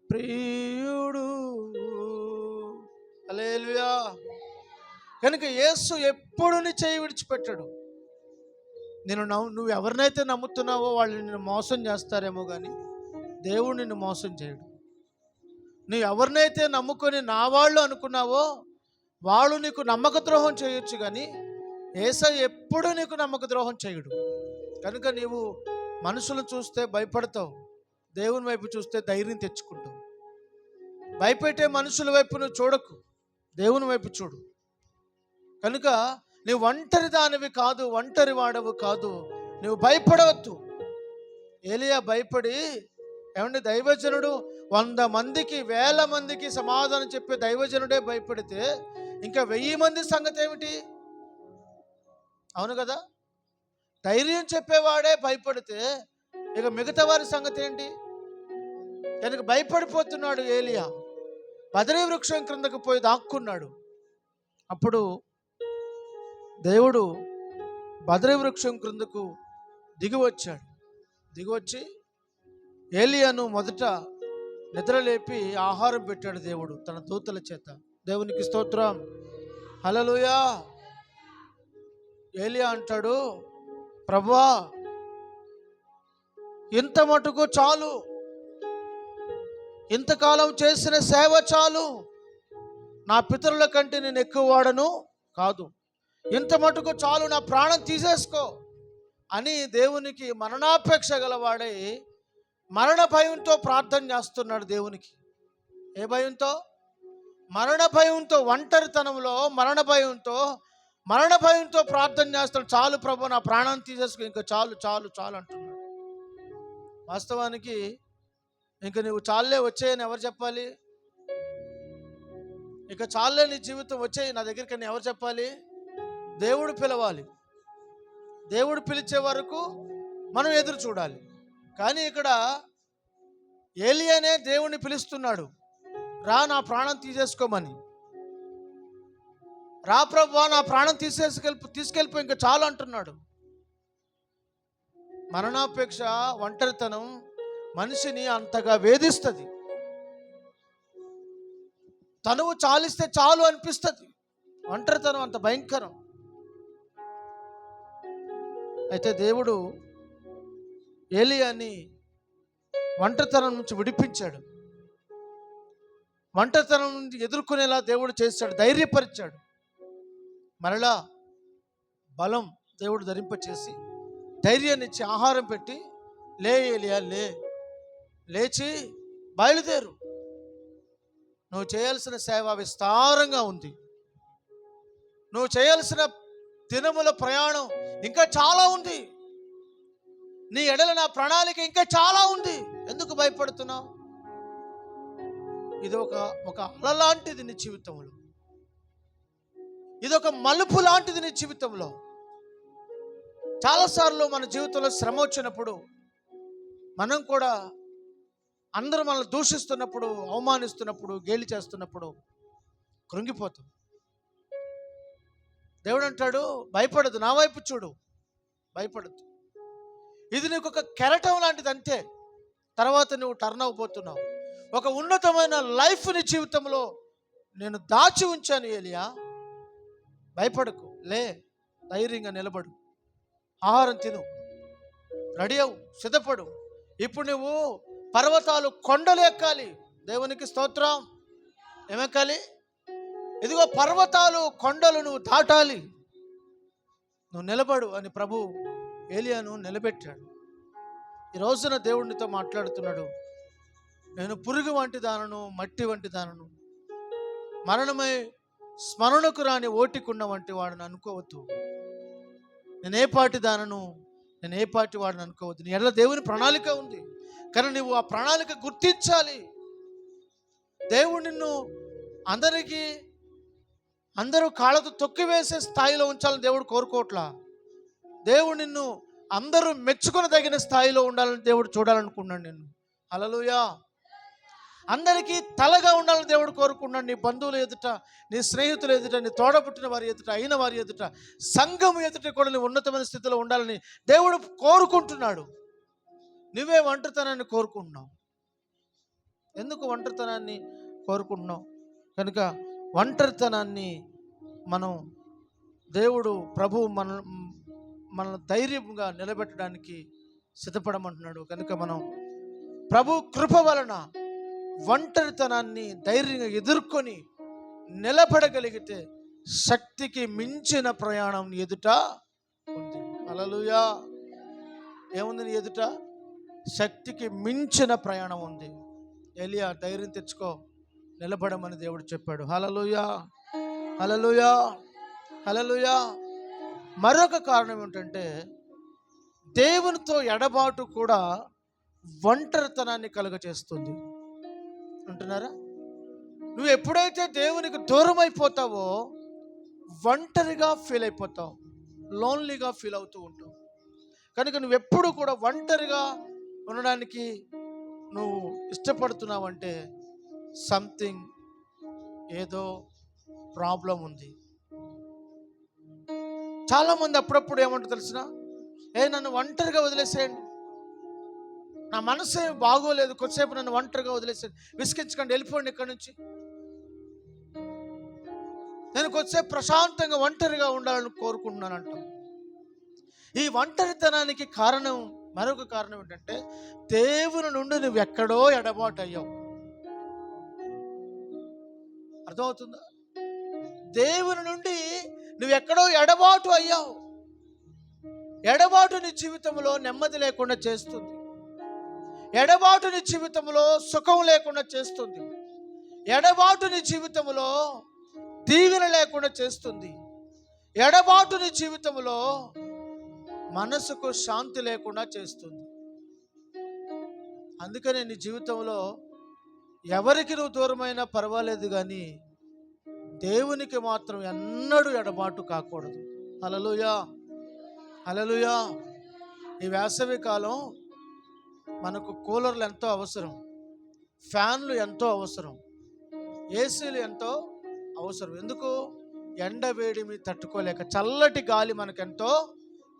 ప్రియుడు. హల్లెలూయా. కనుక యేసు ఎప్పుడు నీ చేయి విడిచిపెట్టాడు. నువ్వు ఎవరినైతే నమ్ముతున్నావో వాళ్ళు నిన్ను మోసం చేస్తారేమో కానీ దేవుడు నిన్ను మోసం చేయడు. నువ్వు ఎవరినైతే నమ్ముకొని నా వాళ్ళు అనుకున్నావో వాళ్ళు నీకు నమ్మక ద్రోహం చేయొచ్చు, కానీ యేసయ్య ఎప్పుడూ నీకు నమ్మక ద్రోహం చేయడు. కనుక నీవు మనుషులను చూస్తే భయపడతావు, దేవుని వైపు చూస్తే ధైర్యం తెచ్చుకుంటావు. భయపెట్టే మనుషుల వైపు నువ్వు చూడకు, దేవుని వైపు చూడు. కనుక నువ్వు ఒంటరి దానివి కాదు, ఒంటరి వాడవు కాదు, నువ్వు భయపడవద్దు. ఏలియా భయపడి, ఏమంటే దైవజనుడు 100 మందికి 1000 మందికి సమాధానం చెప్పే దైవజనుడే భయపడితే ఇంకా 1000 మంది సంగతి ఏమిటి? అవును కదా? ధైర్యం చెప్పేవాడే భయపడితే ఇక మిగతా వారి సంగతి ఏంటి? కనుక భయపడిపోతున్నాడు ఏలియా. బదరీ వృక్షం క్రిందకు పోయి దాక్కున్నాడు. అప్పుడు దేవుడు బదరీ వృక్షం క్రిందకు దిగివచ్చాడు. దిగివచ్చి ఏలియాను మొదట నిద్రలేపి ఆహారం పెట్టాడు దేవుడు తన దూతల చేత. దేవునికి స్తోత్రం, హల్లెలూయా. ఏలియా అంటాడు, ప్రభువా ఇంత మటుకు చాలు, ఇంతకాలం చేసిన సేవ చాలు, నా పితరుల కంటే నేను ఎక్కువ వాడను కాదు, ఇంత మటుకు చాలు, నా ప్రాణం తీసేసుకో అని దేవునికి మరణాపేక్ష గలవాడై మరణ భయంతో ప్రార్థన చేస్తున్నాడు దేవునికి. ఏ భయంతో? మరణ భయంతో, ఒంటరితనంలో మరణ భయంతో ప్రార్థన చేస్తాడు. చాలు ప్రభు, నా ప్రాణం తీసేసుకో, ఇంకా చాలు చాలు చాలు అంటున్నాడు. వాస్తవానికి ఇంక నువ్వు చాలే వచ్చేయని ఎవరు చెప్పాలి? ఇక చాలే నీ జీవితం వచ్చేయి నా దగ్గరికి అని ఎవరు చెప్పాలి? దేవుడు పిలవాలి. దేవుడు పిలిచే వరకు మనం ఎదురు చూడాలి. కానీ ఇక్కడ ఏలియానే దేవుణ్ణి పిలుస్తున్నాడు, రా నా ప్రాణం తీసేసుకోమని. రా ప్రభువా, నా ప్రాణం తీసుకెళ్ళిపో, ఇంకా చాలు అంటున్నాడు. మరణాపేక్ష, ఒంటరితనం మనిషిని అంతగా వేధిస్తుంది. తనువు చాలిస్తే చాలు అనిపిస్తుంది. ఒంటరితనం అంత భయంకరం. అయితే దేవుడు ఏలియాని ఒంటరితనం నుంచి విడిపించాడు. ఒంటరితనం నుంచి ఎదుర్కొనేలా దేవుడు చేశాడు, ధైర్యపరిచాడు. మరలా బలం దేవుడు ధరింపచేసి ధైర్యాన్ని ఇచ్చి ఆహారం పెట్టి, లే ఏలియా లేచి బయలుదేరు, నువ్వు చేయాల్సిన సేవ విస్తారంగా ఉంది, నువ్వు చేయాల్సిన దినముల ప్రయాణం ఇంకా చాలా ఉంది, నీ ఎడల నా ప్రణాళిక ఇంకా చాలా ఉంది, ఎందుకు భయపడుతున్నావు? ఇది ఒక అల లాంటిది నీ జీవితంలో, ఇది ఒక మలుపు లాంటిది నీ జీవితంలో. చాలాసార్లు మన జీవితంలో శ్రమ వచ్చినప్పుడు, మనం కూడా అందరూ మనల్ని దూషిస్తున్నప్పుడు, అవమానిస్తున్నప్పుడు, గేలి చేస్తున్నప్పుడు కృంగిపోతాం. దేవుడు అంటాడు, భయపడదు, నా వైపు చూడు, భయపడద్దు. ఇది నీకు ఒక కెరటం లాంటిది, అంతే. తర్వాత నువ్వు టర్న్ అవబోతున్నావు. ఒక ఉన్నతమైన లైఫ్ నీ జీవితంలో నేను దాచి ఉంచాను ఏలియా, భయపడకు, లే, ధైర్యంగా నిలబడు, ఆహారం తిను, రెడీ అవు, సిద్ధపడు. ఇప్పుడు నువ్వు పర్వతాలు, కొండలు ఎక్కాలి. దేవునికి స్తోత్రం. ఏమెక్కాలి? ఇదిగో పర్వతాలు, కొండలు నువ్వు దాటాలి, నువ్వు నిలబడు అని ప్రభు ఏలియాను నిలబెట్టాడు. ఈ రోజున దేవుడితో మాట్లాడుతున్నాడు, నేను పురుగు వంటి దానను, మట్టి వంటి దానను, మరణమై స్మరణకు రాని ఓటికున్న వంటి వాడిని అనుకోవద్దు. నేను ఏ పాటి దానను, నేను ఏ పాటి వాడిని అనుకోవద్దు. నీ ఎడల దేవుని ప్రణాళిక ఉంది, కానీ నువ్వు ఆ ప్రణాళిక గుర్తించాలి. దేవుడు నిన్ను అందరూ కాళ్ళతో తొక్కివేసే స్థాయిలో ఉంచాలని దేవుడు కోరుకోవట్లా. దేవుడు నిన్ను అందరూ మెచ్చుకొనదగిన స్థాయిలో ఉండాలని దేవుడు చూడాలనుకున్నాడు నిన్ను. హల్లెలూయా. అందరికీ తలగా ఉండాలని దేవుడు కోరుకున్నాడు. నీ బంధువుల ఎదుట, నీ స్నేహితుల ఎదుట, నీ తోడబుట్టిన వారి ఎదుట, అయిన వారి ఎదుట, సంఘం ఎదుట కూడా నీ ఉన్నతమైన స్థితిలో ఉండాలని దేవుడు కోరుకుంటున్నాడు. నువ్వే ఒంటరితనాన్ని కోరుకుంటున్నావు. ఎందుకు ఒంటరితనాన్ని కోరుకుంటున్నావు? కనుక ఒంటరితనాన్ని దేవుడు ప్రభువు మనల్ని ధైర్యంగా నిలబెట్టడానికి సిద్ధపడమంటున్నాడు. కనుక మనం ప్రభు కృప వలన ఒంటరితనాన్ని ధైర్యంగా ఎదుర్కొని నిలబడగలిగితే శక్తికి మించిన ప్రయాణం ఎదుట ఉంది. హల్లెలూయా. ఏముంది నీ ఎదుట? శక్తికి మించిన ప్రయాణం ఉంది. ఎలియా ధైర్యం తెచ్చుకో, నిలబడమని దేవుడు చెప్పాడు. హల్లెలూయా, హల్లెలూయా, హల్లెలూయా. మరొక కారణం ఏంటంటే దేవునితో ఎడబాటు కూడా ఒంటరితనాన్ని కలుగచేస్తుంది అంటున్నారా? నువ్వు ఎప్పుడైతే దేవునికి దూరం అయిపోతావో ఒంటరిగా ఫీల్ అయిపోతావు, లోన్లీగా ఫీల్ అవుతూ ఉంటావు. కనుక నువ్వెప్పుడు కూడా ఒంటరిగా ఉండడానికి నువ్వు ఇష్టపడుతున్నావంటే సంథింగ్, ఏదో ప్రాబ్లం ఉంది. చాలామంది అప్పుడప్పుడు ఏమంటారు తెలిసిన, నన్ను ఒంటరిగా వదిలేసేయండి, నా మనసు ఏమి బాగోలేదు, కొద్దిసేపు నన్ను ఒంటరిగా వదిలేసేయండి, విసిగించకండి, వెళ్ళిపోండి ఇక్కడి నుంచి, నేను కొద్దిసేపు ప్రశాంతంగా ఒంటరిగా ఉండాలని కోరుకుంటున్నాను అంటాం. ఈ ఒంటరితనానికి కారణం, మరొక కారణం ఏంటంటే దేవుని నుండి నువ్వు ఎక్కడో ఎడబాటు అయ్యావు. అర్థమవుతుందా? దేవుని నుండి నువ్వు ఎక్కడో ఎడబాటు అయ్యావు. ఎడబాటు నీ జీవితంలో నెమ్మది లేకుండా చేస్తుంది. ఎడబాటు నీ జీవితంలో సుఖం లేకుండా చేస్తుంది. ఎడబాటు నీ జీవితంలో దీవెన లేకుండా చేస్తుంది. ఎడబాటు నీ జీవితంలో మనసుకు శాంతి లేకుండా చేస్తుంది. అందుకనే నీ జీవితంలో ఎవరికి నువ్వు దూరమైనా పర్వాలేదు, కానీ దేవునికి మాత్రం ఎన్నడూ ఎడబాటు కాకూడదు. హల్లెలూయా, హల్లెలూయా. ఈ వేసవి కాలం మనకు కూలర్లు ఎంతో అవసరం, ఫ్యాన్లు ఎంతో అవసరం, ఏసీలు ఎంతో అవసరం. ఎందుకు? ఎండ వేడిమి తట్టుకోలేక చల్లటి గాలి మనకెంతో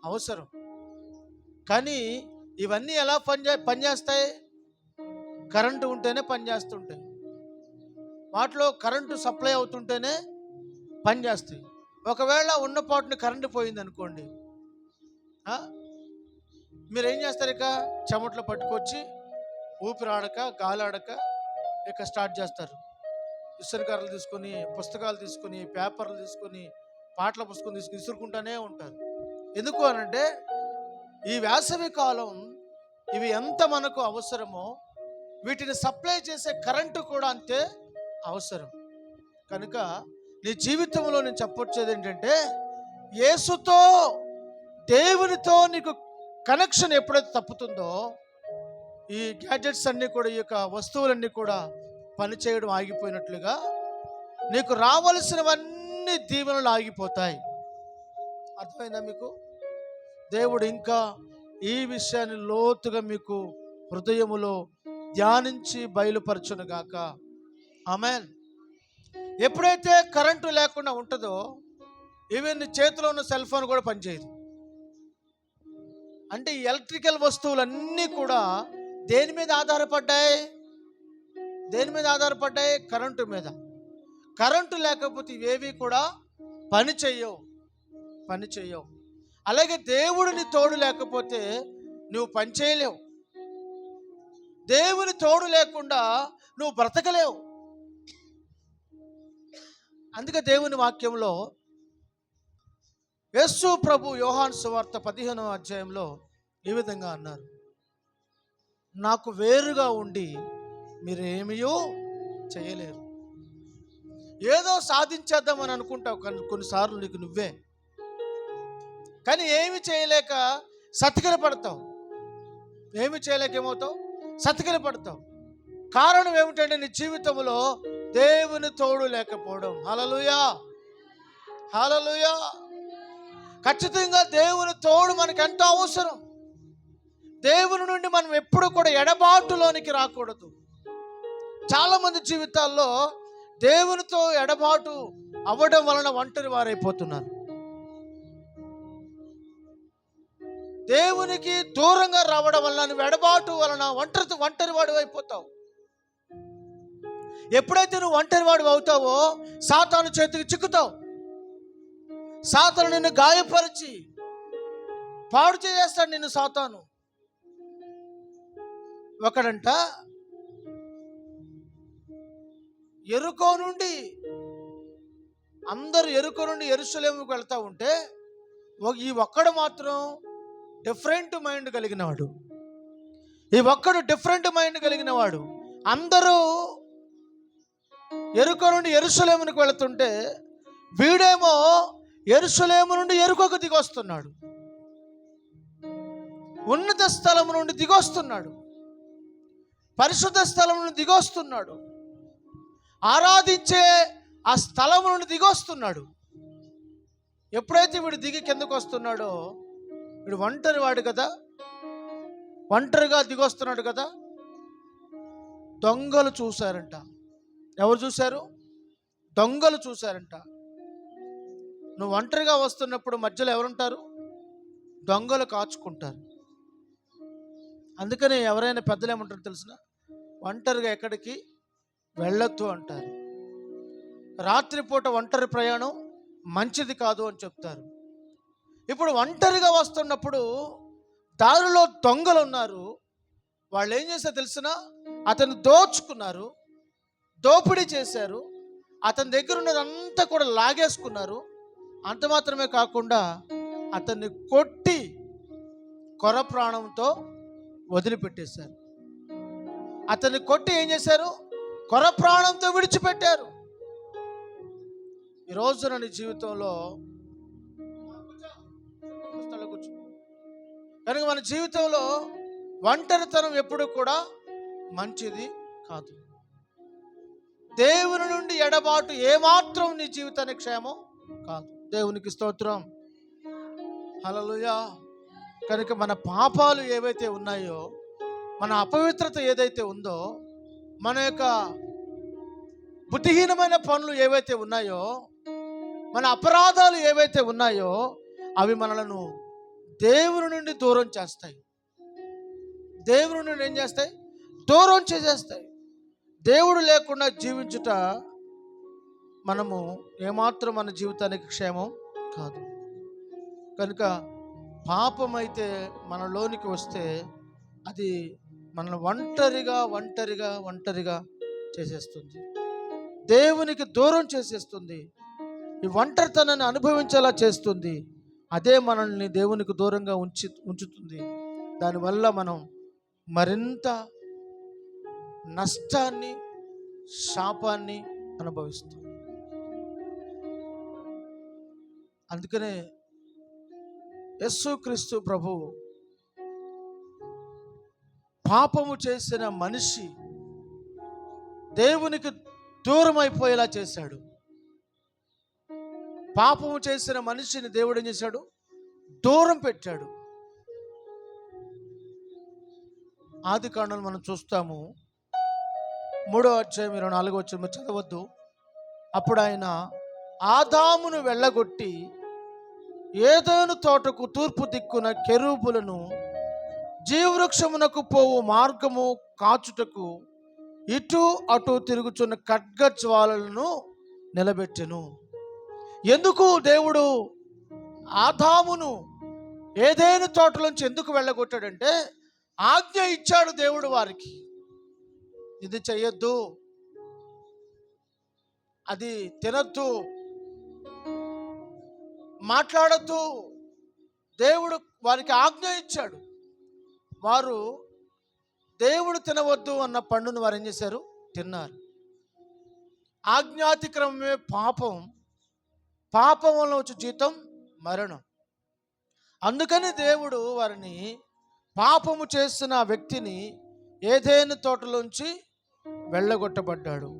అవసరం. కానీ ఇవన్నీ ఎలా పనిచేస్తాయి? కరెంటు ఉంటేనే పనిచేస్తుంటాయి. వాటిలో కరెంటు సప్లై అవుతుంటేనే పనిచేస్తాయి. ఒకవేళ ఉన్న పాటుని కరెంటు పోయింది అనుకోండి, మీరు ఏం చేస్తారు? ఇక చెమట్లు పట్టుకొచ్చి ఊపిరాడక గాలాడక ఇక స్టార్ట్ చేస్తారు. ఇసురుకర్రలు తీసుకొని, పుస్తకాలు తీసుకొని, పేపర్లు తీసుకొని, పాటల పుస్తకం తీసుకుని ఇసురుకుంటూనే ఉంటారు. ఎందుకు అనంటే ఈ వేసవి కాలం ఇవి ఎంత మనకు అవసరమో వీటిని సప్లై చేసే కరెంటు కూడా అంతే అవసరం. కనుక నీ జీవితంలో నేను చెప్పొచ్చేది ఏంటంటే, యేసుతో, దేవునితో నీకు కనెక్షన్ ఎప్పుడైతే తప్పుతుందో ఈ గ్యాడ్జెట్స్ అన్నీ కూడా, ఈ యొక్క వస్తువులన్నీ కూడా పనిచేయడం ఆగిపోయినట్లుగా నీకు రావలసినవన్నీ దీవెనలు ఆగిపోతాయి. అర్థమైందా మీకు? దేవుడు ఇంకా ఈ విషయాన్ని లోతుగా మీకు హృదయములో ధ్యానించి బయలుపరచునుగాక. ఆమేన్. ఎప్పుడైతే కరెంటు లేకుండా ఉంటుందో ఈవెన్ నీ చేతిలో ఉన్న సెల్ ఫోన్ కూడా పనిచేయదు. అంటే ఈ ఎలక్ట్రికల్ వస్తువులన్నీ కూడా దేని మీద ఆధారపడ్డాయి? దేని మీద ఆధారపడ్డాయి? కరెంటు మీద. కరెంటు లేకపోతే ఇవేవి కూడా పని చెయ్యవు. అలాగే దేవుడిని తోడు లేకపోతే నువ్వు పని చేయలేవు. దేవుని తోడు లేకుండా నువ్వు బ్రతకలేవు. అందుకే దేవుని వాక్యంలో యేసు ప్రభు యోహాను సువార్త 15వ అధ్యాయంలో ఈ విధంగా అన్నారు, నాకు వేరుగా ఉండి మీరేమీయూ చేయలేరు. ఏదో సాధించేద్దామని అనుకుంటావు కొన్నిసార్లు నీకు నువ్వే, కానీ ఏమి చేయలేక సతికిల పడతావు. ఏమి చేయలేక ఏమవుతావు? సతికిల పడతావు. కారణం ఏమిటంటే నీ జీవితంలో దేవుని తోడు లేకపోవడం. హల్లెలూయా, హల్లెలూయా. ఖచ్చితంగా దేవుని తోడు మనకు ఎంతో అవసరం. దేవుని నుండి మనం ఎప్పుడు కూడా ఎడబాటులోనికి రాకూడదు. చాలామంది జీవితాల్లో దేవునితో ఎడబాటు అవ్వడం వలన ఒంటరి వారైపోతున్నారు. దేవునికి దూరంగా రావడం వలన, నువ్వు ఎడబాటు వలన ఒంటరి వాడు అయిపోతావు. ఎప్పుడైతే నువ్వు ఒంటరి వాడు అవుతావో సాతాను చేతికి చిక్కుతావు. సాతాను నిన్ను గాయపరిచి పాడు చేసేస్తాడు నిన్ను సాతాను. ఒకడంట ఎరుకో నుండి, అందరూ ఎరుకో నుండి యెరూషలేముకు వెళ్తా ఉంటే ఈ ఒక్కడు మాత్రం డిఫరెంట్ మైండ్ కలిగినవాడు. ఈ ఒక్కడు డిఫరెంట్ మైండ్ కలిగినవాడు. అందరూ ఎరుకో నుండి యెరూషలేముకు వెళుతుంటే వీడేమో యెరూషలేము నుండి ఎరుకోకు దిగొస్తున్నాడు. ఉన్నత స్థలం నుండి దిగొస్తున్నాడు, పరిశుద్ధ స్థలం నుండి దిగొస్తున్నాడు, ఆరాధించే ఆ స్థలం నుండి దిగొస్తున్నాడు. ఎప్పుడైతే వీడు దిగి కిందకు వస్తున్నాడో, వీడు ఒంటరి వాడు కదా, ఒంటరిగా దిగొస్తున్నాడు కదా, దొంగలు చూశారంట. ఎవరు చూశారు? దొంగలు చూశారంట. నువ్వు ఒంటరిగా వస్తున్నప్పుడు మధ్యలో ఎవరుంటారు? దొంగలు కాచుకుంటారు. అందుకని ఎవరైనా పెద్దలు ఏమంటారు తెలిసిన, ఒంటరిగా ఎక్కడికి వెళ్ళొద్దు అంటారు. రాత్రిపూట ఒంటరి ప్రయాణం మంచిది కాదు అని చెప్తారు. ఇప్పుడు ఒంటరిగా వస్తున్నప్పుడు దారిలో దొంగలు ఉన్నారు. వాళ్ళు ఏం చేశారు తెలిసిన, అతను దోచుకున్నారు, దోపిడీ చేశారు, అతని దగ్గర ఉన్నదంతా కూడా లాగేసుకున్నారు. అంత మాత్రమే కాకుండా అతన్ని కొట్టి కొర ప్రాణంతో వదిలిపెట్టేశారు. అతన్ని కొట్టి ఏం చేశారు? కొర ప్రాణంతో విడిచిపెట్టారు. ఈరోజు నీ జీవితంలో కనుక మన జీవితంలో ఒంటరితనం ఎప్పుడు కూడా మంచిది కాదు. దేవుని నుండి ఎడబాటు ఏమాత్రం నీ జీవితానికి క్షేమం కాదు. దేవునికి స్తోత్రం, హల్లెలూయా. కనుక మన పాపాలు ఏవైతే ఉన్నాయో, మన అపవిత్రత ఏదైతే ఉందో, మన యొక్క బుద్ధిహీనమైన పనులు ఏవైతే ఉన్నాయో, మన అపరాధాలు ఏవైతే ఉన్నాయో, అవి మనలను దేవుని నుండి దూరం చేస్తాయి. దేవుని నుండి ఏం చేస్తాయి? దూరం చేసేస్తాయి. దేవుడు లేకుండా జీవించుట మనము ఏమాత్రం మన జీవితానికి క్షేమం కాదు. కనుక పాపం అయితే మనలోనికి వస్తే అది మనల్ని ఒంటరిగా చేసేస్తుంది, దేవునికి దూరం చేసేస్తుంది, ఈ ఒంటరితనాన్ని అనుభవించేలా చేస్తుంది. అదే మనల్ని దేవునికి దూరంగా ఉంచుతుంది. దానివల్ల మనం మరింత నష్టాన్ని, శాపాన్ని అనుభవిస్తాం. అందుకనే యేసుక్రీస్తు ప్రభు పాపము చేసిన మనిషి దేవునికి దూరం అయిపోయేలా చేశాడు. పాపము చేసిన మనిషిని దేవుడు ఏం చేశాడు? దూరం పెట్టాడు. ఆది కాండం మనం చూస్తాము, 3వ అధ్యాయం 24వ వచనం చదవద్దు. అప్పుడు ఆయన ఆదామును వెళ్ళగొట్టి ఏదోను తోటకు తూర్పు దిక్కున కెరూబులను జీవవృక్షమునకు పోవు మార్గము కాచుటకు ఇటు అటు తిరుగుచున్న ఖడ్గ జ్వాలలను నిలబెట్టెను. ఎందుకు దేవుడు ఆదామును ఏదైనా తోటలోంచి ఎందుకు వెళ్ళగొట్టాడంటే, ఆజ్ఞ ఇచ్చాడు దేవుడు వారికి, ఇది చెయ్యొద్దు, అది తినొద్దు, మాట్లాడద్దు. దేవుడు వారికి ఆజ్ఞ ఇచ్చాడు. వారు దేవుడు తినవద్దు అన్న పండును వారు ఏం చేశారు? తిన్నారు. ఆజ్ఞాతిక్రమమే పాపం, పాపం వల్ల వచ్చే జీతం మరణం. అందుకని దేవుడు వారిని, పాపము చేసిన వ్యక్తిని ఏదైనా తోటలోంచి వెళ్ళగొట్టబడ్డాడు.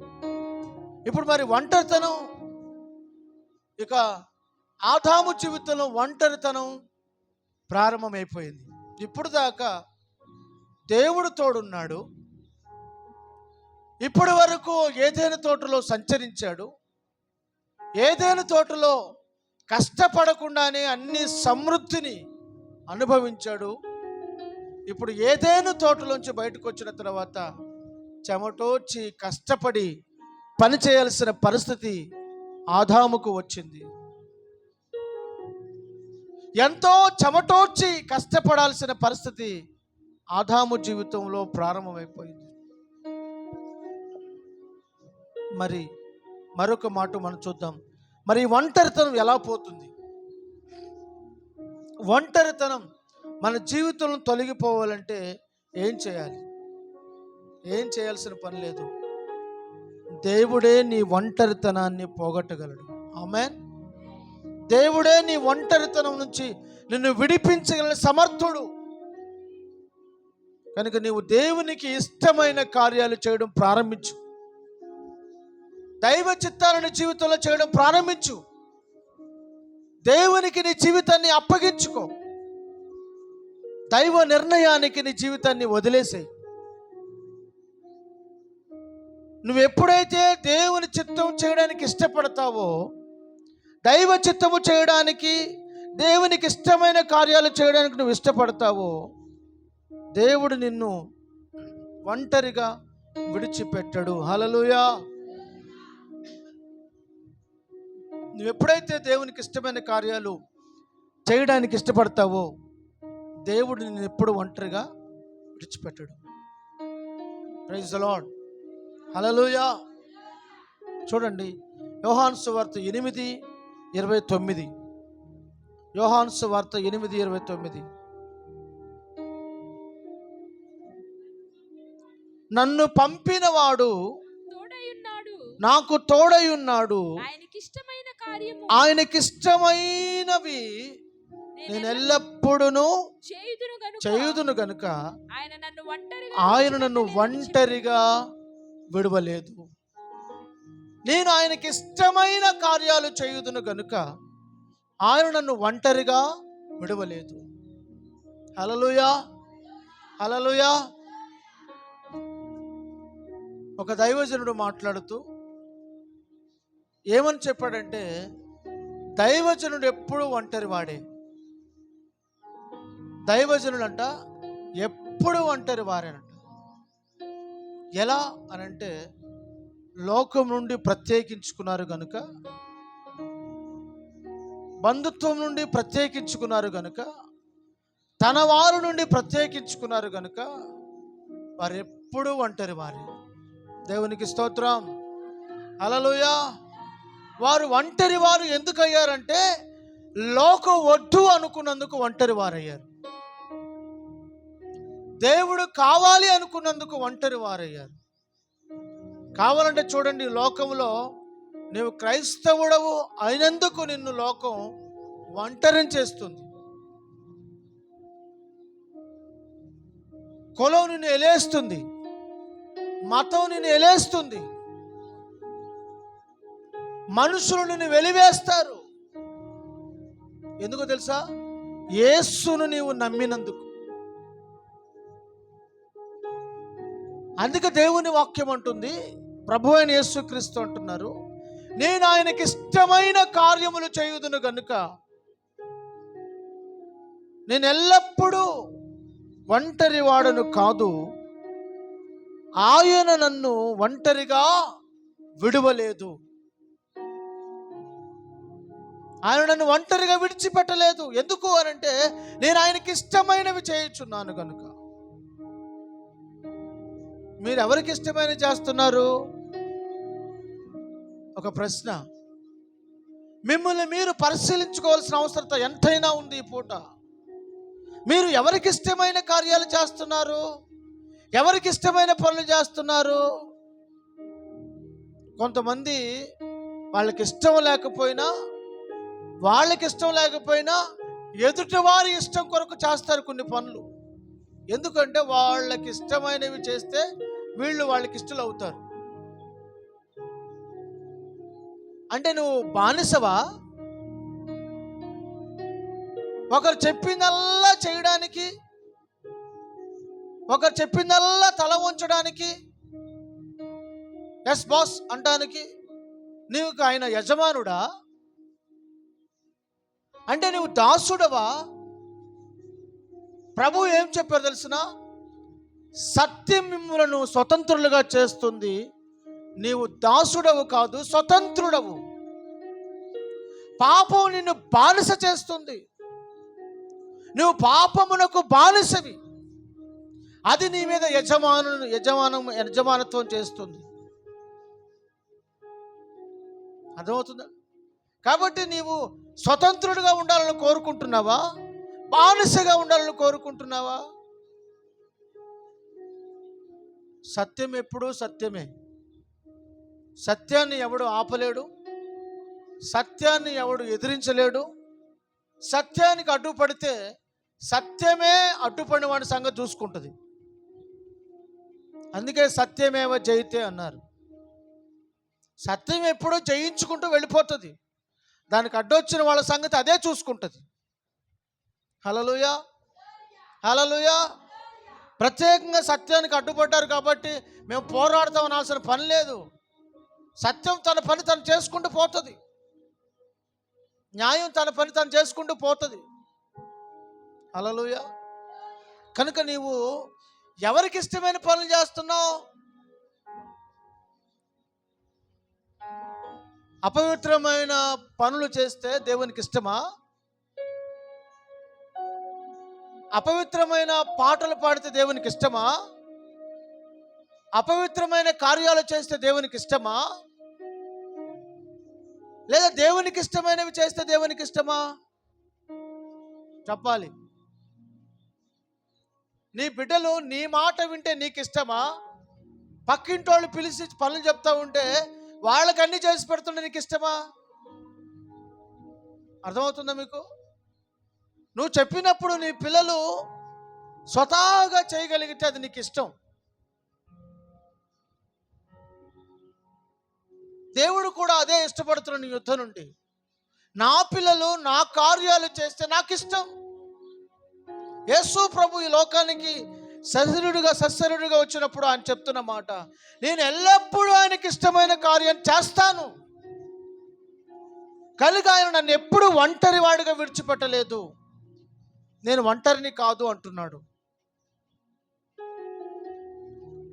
ఇప్పుడు మరి ఒంటరితనం, ఇక ఆదాము జీవితంలో ఒంటరితనం ప్రారంభమైపోయింది. ఇప్పుడు దాకా దేవుడు తోడున్నాడు, ఇప్పటి వరకు ఏదైనా తోటలో సంచరించాడు, ఏదైనా తోటలో కష్టపడకుండానే అన్ని సమృద్ధిని అనుభవించాడు. ఇప్పుడు ఏదైనా తోటలోంచి బయటకు వచ్చిన తర్వాత చెమటోడ్చి కష్టపడి పని చేయాల్సిన పరిస్థితి ఆదాముకు వచ్చింది. ఎంతో చెమటోర్చి కష్టపడాల్సిన పరిస్థితి ఆదాము జీవితంలో ప్రారంభమైపోయింది. మరి మరొక మాట మనం చూద్దాం. మరి ఒంటరితనం ఎలా పోతుంది? ఒంటరితనం మన జీవితంలో తొలగిపోవాలంటే ఏం చేయాలి? ఏం చేయాల్సిన పని లేదు. దేవుడే నీ ఒంటరితనాన్ని పోగొట్టగలడు. ఆమేన్. దేవుడే నీ ఒంటరితనం నుంచి నిన్ను విడిపించగల సమర్థుడు. కనుక నీవు దేవునికి ఇష్టమైన కార్యాలు చేయడం ప్రారంభించు. దైవ చిత్తాలను జీవితంలో చేయడం ప్రారంభించు. దేవునికి నీ జీవితాన్ని అప్పగించుకో. దైవ నిర్ణయానికి నీ జీవితాన్ని వదిలేసేయి. నువ్వు ఎప్పుడైతే దేవుని చిత్తం చేయడానికి ఇష్టపడతావో, దైవ చిత్తము చేయడానికి, దేవునికి ఇష్టమైన కార్యాలు చేయడానికి నువ్వు ఇష్టపడతావో, దేవుడు నిన్ను ఒంటరిగా విడిచిపెట్టడు. హల్లెలూయా. నువ్వు ఎప్పుడైతే దేవునికి ఇష్టమైన కార్యాలు చేయడానికి ఇష్టపడతావో, దేవుడు నిన్ను ఎప్పుడు ఒంటరిగా విడిచిపెట్టడు. Praise the lord. హల్లెలూయా. చూడండి, యోహాను సువార్త 8:29. యోహాను సువార్త 8:29. నన్ను పంపినవాడు నాకు తోడై ఉన్నాడు. ఆయనకిష్టమైనవి నేను ఎల్లప్పుడూ చేయుదును గనుక ఆయన నన్ను ఒంటరిగా విడవలేదు. నేను ఆయనకి ఇష్టమైన కార్యాలు చేయుదును గనుక ఆయన నన్ను ఒంటరిగా విడవలేదు. హల్లెలూయా. హల్లెలూయా. ఒక దైవజనుడు మాట్లాడుతూ ఏమని చెప్పాడంటే, దైవజనుడు ఎప్పుడు ఒంటరి వాడే. దైవజనుడు అంట ఎప్పుడు ఒంటరి వారేనంట. ఎలా అనంటే, లోకం నుండి ప్రత్యేకించుకున్నారు గనుక, బంధుత్వం నుండి ప్రత్యేకించుకున్నారు గనుక, తన వారు నుండి ప్రత్యేకించుకున్నారు గనుక వారు ఎప్పుడు ఒంటరి వారే. దేవునికి స్తోత్రం. హల్లెలూయా. వారు ఒంటరి వారు ఎందుకు అయ్యారంటే, లోకం వద్దు అనుకున్నందుకు ఒంటరి వారయ్యారు. దేవుడు కావాలి అనుకున్నందుకు ఒంటరి వారయ్యారు. కావాలంటే చూడండి, లోకంలో నీవు క్రైస్తవుడవు అయినందుకు నిన్ను లోకం ఒంటరిని చేస్తుంది. కులం నిన్ను ఎలేస్తుంది, మతం నిన్ను ఎలేస్తుంది, మనుషులు నిన్ను వెలివేస్తారు. ఎందుకో తెలుసా? యేసును నీవు నమ్మినందుకు. అందుకే దేవుని వాక్యం అంటుంది, ప్రభు అయిన యేసుక్రీస్తు అంటున్నారు, నేను ఆయనకి ఇష్టమైన కార్యములు చేయుదును గనుక నేను ఎల్లప్పుడూ ఒంటరి వాడను కాదు, ఆయన నన్ను ఒంటరిగా విడువలేదు. ఆయన నన్ను ఒంటరిగా విడిచిపెట్టలేదు. ఎందుకు అనంటే, నేను ఆయనకి ఇష్టమైనవి చేయుచున్నాను కనుక. మీరు ఎవరికి ఇష్టమైనవి చేస్తున్నారు? ఒక ప్రశ్న. మిమ్మల్ని మీరు పరిశీలించుకోవాల్సిన అవసరం ఎంతైనా ఉంది ఈ పూట. మీరు ఎవరికి ఇష్టమైన కార్యాలు చేస్తున్నారు? ఎవరికి ఇష్టమైన పనులు చేస్తున్నారు? కొంతమంది వాళ్ళకి ఇష్టం లేకపోయినా ఎదుటి వారి ఇష్టం కొరకు చేస్తారు కొన్ని పనులు. ఎందుకంటే వాళ్ళకి ఇష్టమైనవి చేస్తే వీళ్ళు వాళ్ళకి ఇష్టలు అవుతారు. అంటే నువ్వు బానిసవా? ఒకరు చెప్పిందల్లా చేయడానికి, ఒకరు చెప్పిందల్లా తల వంచడానికి, ఎస్ బాస్ అంటానికి నీకు ఆయన యజమానుడా? అంటే నువ్వు దాసుడవా? ప్రభు ఏం చెప్పారు తెలుసిన? సత్యం మిమ్ములను స్వతంత్రులుగా చేస్తుంది. నీవు దాసుడవు కాదు, స్వతంత్రుడవు. పాపం నిన్ను బానిస చేస్తుంది. నువ్వు పాపమునకు బానిసవి. అది నీ మీద యజమానత్వం చేస్తుంది. అర్థమవుతుందా? కాబట్టి నీవు స్వతంత్రుడిగా ఉండాలని కోరుకుంటున్నావా, బానిసగా ఉండాలని కోరుకుంటున్నావా? సత్యం ఎప్పుడూ సత్యమే. సత్యాన్ని ఎవడు ఆపలేడు, సత్యాన్ని ఎవడు ఎదిరించలేడు. సత్యానికి అడ్డుపడితే సత్యమే అడ్డుపడిన వాడి సంగతి చూసుకుంటుంది. అందుకే సత్యమేవ జయితే అన్నారు. సత్యం ఎప్పుడూ జయించుకుంటూ వెళ్ళిపోతుంది. దానికి అడ్డొచ్చిన వాళ్ళ సంగతి అదే చూసుకుంటుంది. హల్లెలూయా, హల్లెలూయా. ప్రత్యేకంగా సత్యానికి అడ్డుపడ్డారు కాబట్టి మేము పోరాడతాం అనాల్సిన పని లేదు. సత్యం తన పని తను చేసుకుంటూ పోతుంది. న్యాయం తన పని తను చేసుకుంటూ పోతుంది. హల్లెలూయా. కనుక నీవు ఎవరికి ఇష్టమైన పనులు చేస్తున్నావు? అపవిత్రమైన పనులు చేస్తే దేవునికి ఇష్టమా? అపవిత్రమైన పాటలు పాడితే దేవునికి ఇష్టమా? అపవిత్రమైన కార్యాలు చేస్తే దేవునికి ఇష్టమా? లేదా దేవునికి ఇష్టమైనవి చేస్తే దేవునికి ఇష్టమా? చెప్పాలి. నీ బిడ్డలు నీ మాట వింటే నీకు ఇష్టమా? పక్కింటోళ్ళు పిలిచి పనులు చెప్తా ఉంటే వాళ్ళకి అన్ని చేసి పెడుతుంటే నీకు ఇష్టమా? అర్థమవుతుందా మీకు? నువ్వు చెప్పినప్పుడు నీ పిల్లలు స్వతహాగా చేయగలిగితే అది నీకు ఇష్టం. దేవుడు కూడా అదే ఇష్టపడుతున్నాడు నీ యుద్ధం నుండి. నా పిల్లలు నా కార్యాలు చేస్తే నాకు ఇష్టం. యేసు ప్రభు ఈ లోకానికి సశరీరుడిగా వచ్చినప్పుడు ఆయన చెప్తున్న మాట, నేను ఎల్లప్పుడూ ఆయనకి ఇష్టమైన కార్యం చేస్తాను. కనుక ఆయన నన్ను ఎప్పుడు ఒంటరి వాడిగా విడిచిపెట్టలేదు. నేను ఒంటరిని కాదు అంటున్నాడు.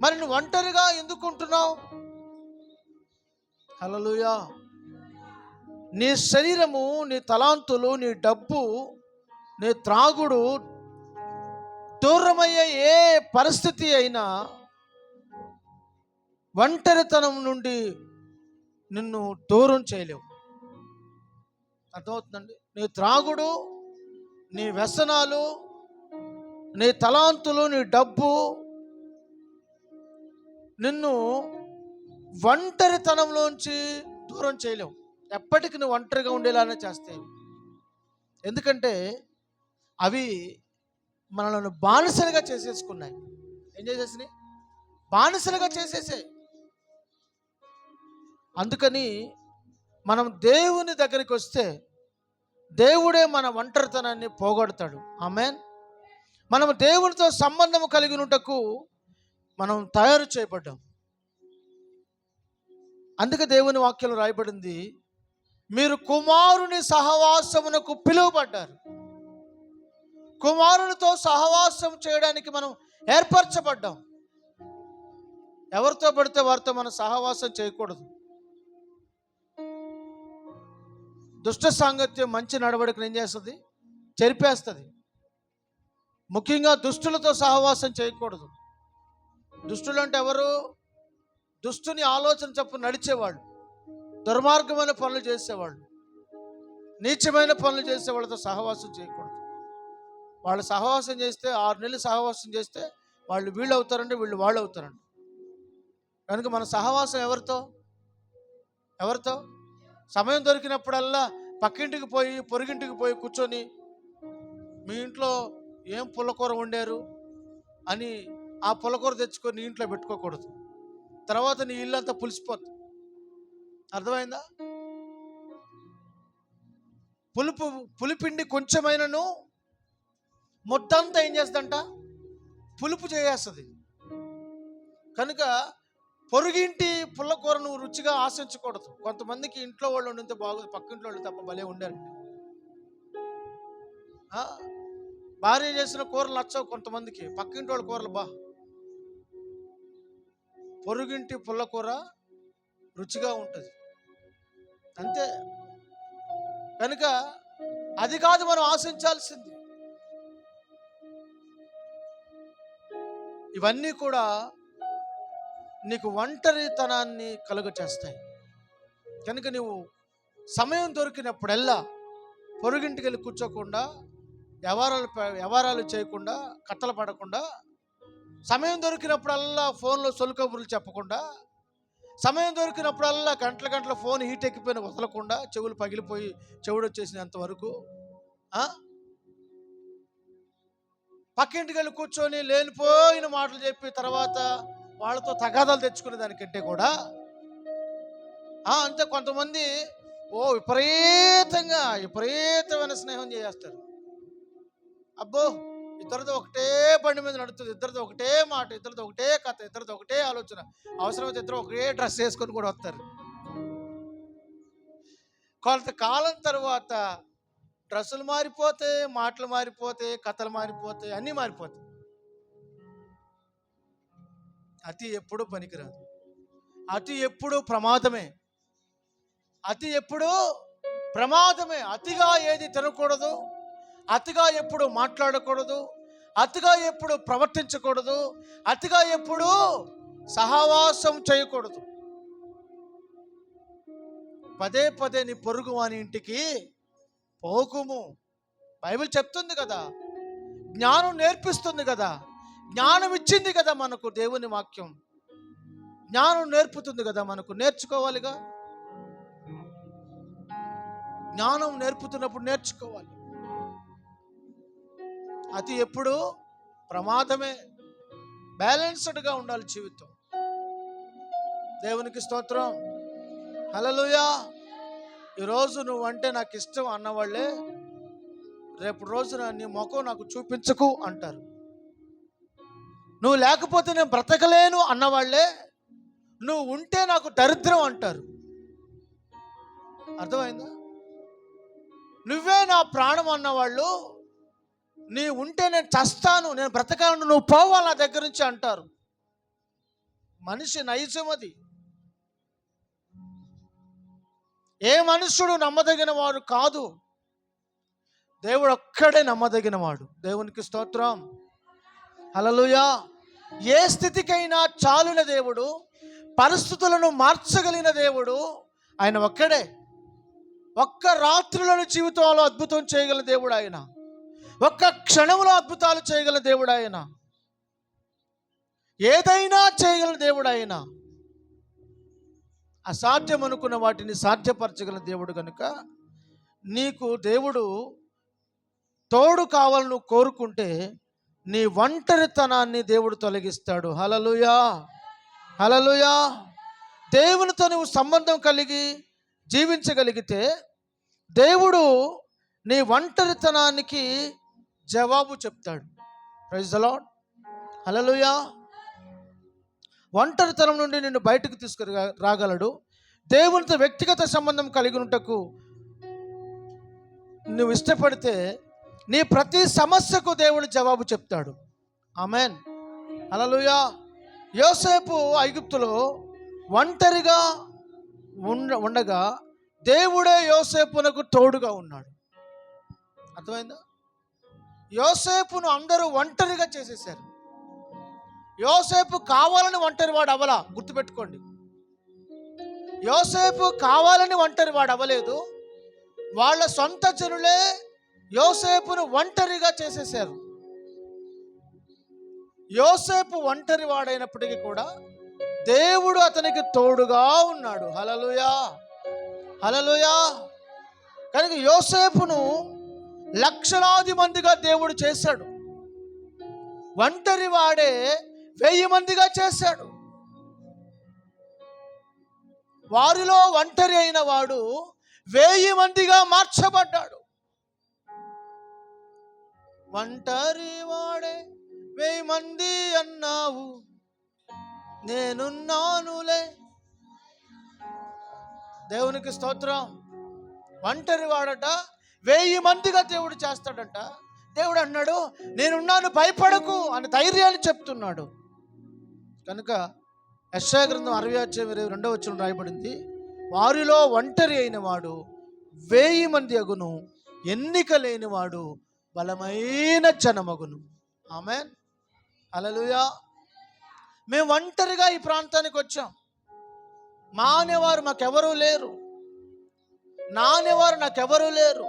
మరి నువ్వు ఒంటరిగా ఎందుకుంటున్నావు? హల్లెలూయా. నీ శరీరము, నీ తలాంతులు, నీ డబ్బు, నీ త్రాగుడు, దూరమయ్యే ఏ పరిస్థితి అయినా ఒంటరితనం నుండి నిన్ను దూరం చేయలేవు. అర్థమవుతుందండి? నీ త్రాగుడు, నీ వ్యసనాలు, నీ తలాంతులు, నీ డబ్బు నిన్ను ఒంటరితనంలోంచి దూరం చేయలేవు. ఎప్పటికీ నువ్వు ఒంటరిగా ఉండేలానే చేస్తాయి. ఎందుకంటే అవి మనల్ని బానిసలుగా చేసేసుకున్నాయి. ఏం చేసేసినాయి? బానిసలుగా చేసేసాయి. అందుకని మనం దేవుని దగ్గరికి వస్తే దేవుడే మన ఒంటరితనాన్ని పోగొడతాడు. ఆమేన్. మనం దేవునితో సంబంధం కలిగినటకు మనం తయారు చేయబడ్డాం. అందుకే దేవుని వాక్యంలో రాయబడింది, మీరు కుమారుని సహవాసమునకు పిలువబడ్డారు. కుమారునితో సహవాసం చేయడానికి మనం ఏర్పరచబడ్డాం. ఎవరితో పడితే వారితో మనం సహవాసం చేయకూడదు. దుష్ట సాంగత్యం మంచి నడవడికను ఏం చేస్తుంది? చెరిపేస్తుంది. ముఖ్యంగా దుష్టులతో సహవాసం చేయకూడదు. దుష్టులు అంటే ఎవరు? దుష్టుని ఆలోచన చొప్పున నడిచేవాళ్ళు, దుర్మార్గమైన పనులు చేసేవాళ్ళు, నీచమైన పనులు చేసేవాళ్ళతో సహవాసం చేయకూడదు. వాళ్ళు సహవాసం చేస్తే 6 నెలలు సహవాసం చేస్తే వాళ్ళు వీళ్ళు అవుతారంటే వీళ్ళు వాళ్ళు అవుతారండి. కనుక మన సహవాసం ఎవరితో? సమయం దొరికినప్పుడల్లా పక్కింటికి పోయి పొరుగింటికి పోయి కూర్చొని మీ ఇంట్లో ఏం పుల్లకూర వండారు అని ఆ పుల్లకూర తెచ్చుకొని నీ ఇంట్లో పెట్టుకోకూడదు. తర్వాత నీ ఇల్లు అంతా పులిసిపోతుంది. అర్థమైందా? పులిపిండి కొంచెమైనను ముద్దంతా ఏం చేస్తుందంట? పులుపు చేసేస్తుంది. కనుక పొరుగింటి పుల్లకూర నువ్వు రుచిగా ఆశించకూడదు. కొంతమందికి ఇంట్లో వాళ్ళు ఉండితే బాగోదు, పక్కింట్లో వాళ్ళు తప్ప భలే ఉండారు. భార్య చేసిన కూరలు నచ్చవు కొంతమందికి, పక్కింటి వాళ్ళ కూరలు పొరుగింటి పుల్లకూర రుచిగా ఉంటుంది. అంతే. కనుక అది కాదు మనం ఆశించాల్సింది. ఇవన్నీ కూడా నీకు ఒంటరితనాన్ని కలుగ చేస్తాయి. కనుక నువ్వు సమయం దొరికినప్పుడల్లా పొరుగింటికి వెళ్ళి కూర్చోకుండా, వ్యవహారాలు చేయకుండా, కట్టలు పడకుండా, సమయం దొరికినప్పుడల్లా ఫోన్లో సొలు కబుర్లు చెప్పకుండా, సమయం దొరికినప్పుడల్లా గంటల ఫోన్ హీట్ ఎక్కిపోయిన వదలకుండా, చెవులు పగిలిపోయి చెవుడు వచ్చేసినంత వరకు పక్కింటికి వెళ్ళి కూర్చొని లేనిపోయిన మాటలు చెప్పి తర్వాత వాళ్ళతో తగాదాలు తెచ్చుకునే దానికంటే కూడా అంతే. కొంతమంది విపరీతమైన స్నేహం చేస్తారు. అబ్బో, ఇద్దరితో ఒకటే బండి మీద నడుస్తుంది, ఇద్దరితో ఒకటే మాట, ఇద్దరితో ఒకటే కథ, ఇద్దరితో ఒకటే ఆలోచన, అవసరమైతే ఇద్దరు ఒకే డ్రెస్ వేసుకొని కూడా వస్తారు. కొంతకాలం తర్వాత డ్రెస్సులు మారిపోతాయి, మాటలు మారిపోతాయి, కథలు మారిపోతాయి, అన్నీ మారిపోతాయి. అతి ఎప్పుడూ పనికిరాదు. అతి ఎప్పుడూ ప్రమాదమే. అతిగా ఏది తినకూడదు, అతిగా ఎప్పుడు మాట్లాడకూడదు, అతిగా ఎప్పుడు ప్రవర్తించకూడదు, అతిగా ఎప్పుడు సహవాసం చేయకూడదు. పదే నీ పొరుగు వాని ఇంటికి పోకుము. బైబిల్ చెప్తుంది కదా, జ్ఞానం నేర్పిస్తుంది కదా, జ్ఞానం ఇచ్చింది కదా మనకు. దేవుని వాక్యం జ్ఞానం నేర్పుతుంది కదా మనకు. నేర్చుకోవాలిగా. జ్ఞానం నేర్పుతున్నప్పుడు నేర్చుకోవాలి. అతి ఎప్పుడు ప్రమాదమే. బ్యాలెన్స్డ్గా ఉండాలి జీవితం. దేవునికి స్తోత్రం. హల్లెలూయా. ఈరోజు నువ్వంటే నాకు ఇష్టం అన్నవాళ్ళే రేపు రోజున నీ ముఖం నాకు చూపించకు అంటారు. నువ్వు లేకపోతే నేను బ్రతకలేను అన్నవాళ్లే నువ్వు ఉంటే నాకు దరిద్రం అంటారు. అర్థమైందా? నువ్వే నా ప్రాణం అన్నవాళ్ళు నీ ఉంటే నేను చస్తాను, నేను బ్రతకాలను, నువ్వు పోవాలి నా దగ్గర నుంచి అంటారు. మనిషి నైజం అది. ఏ మనుష్యుడు నమ్మదగిన వాడు కాదు, దేవుడు ఒక్కడే నమ్మదగిన వాడు. దేవునికి స్తోత్రం. హల్లెలూయా. ఏ స్థితికైనా చాలున దేవుడు, పరిస్థితులను మార్చగలిగిన దేవుడు ఆయన ఒక్కడే. ఒక్క రాత్రులను జీవితంలో అద్భుతం చేయగల దేవుడు ఆయన. ఒక్క క్షణంలో అద్భుతాలు చేయగల దేవుడు ఆయన. ఏదైనా చేయగల దేవుడు ఆయన. అసాధ్యం అనుకున్న వాటిని సాధ్యపరచగల దేవుడు కనుక నీకు దేవుడు తోడు కావాలని నువ్వు కోరుకుంటే నీ ఒంటరితనాన్ని దేవుడు తొలగిస్తాడు. హల్లెలూయా, హల్లెలూయా. దేవునితో నువ్వు సంబంధం కలిగి జీవించగలిగితే దేవుడు నీ ఒంటరితనానికి జవాబు చెప్తాడు. Praise the lord. హల్లెలూయా. ఒంటరితనం నుండి నిన్ను బయటకు తీసుకుని రాగలడు. దేవునితో వ్యక్తిగత సంబంధం కలిగి ఉంటకు నువ్వు ఇష్టపడితే నీ ప్రతి సమస్యకు దేవుడు జవాబు చెప్తాడు. ఆమేన్. హల్లెలూయా. యోసేపు ఐగుప్తులో ఒంటరిగా ఉండగా దేవుడే యోసేపునకు తోడుగా ఉన్నాడు. అర్థమైందా? యోసేపును అందరూ ఒంటరిగా చేసేసారు. యోసేపు కావాలని ఒంటరి వాడు అవ్వలా. గుర్తుపెట్టుకోండి, యోసేపు కావాలని ఒంటరి వాడు అవ్వలేదు. వాళ్ళ సొంత జనులే యోసేపును ఒంటరిగా చేసేసారు. యోసేపు ఒంటరి వాడైనప్పటికీ కూడా దేవుడు అతనికి తోడుగా ఉన్నాడు. హల్లెలూయా, హల్లెలూయా. కనుక యోసేపును లక్షలాది మందిగా దేవుడు చేశాడు. ఒంటరి వాడే 1000 మందిగా చేశాడు. వారిలో ఒంటరి అయిన వాడు 1000 మందిగా మార్చబడ్డాడు. ఒంటరి వాడే 1000 మంది అన్నావు, నేనున్నానులే. దేవునికి స్తోత్రం. ఒంటరి వాడట 1000 మందిగా దేవుడు చేస్తాడట. దేవుడు అన్నాడు, నేనున్నాను, భయపడకు అని ధైర్యాన్ని చెప్తున్నాడు. కనుక యెషయా గ్రంథం 60:22 రాయబడింది, వారిలో ఒంటరి అయిన వాడు 1000 మంది అగును, ఎన్నిక లేని వాడు బలమైన జనమగును. ఆమేన్. హల్లెలూయా. మేము ఒంటరిగా ఈ ప్రాంతానికి వచ్చాం. మా అనేవారు మాకెవరూ లేరు, నా అనేవారు నాకెవరూ లేరు.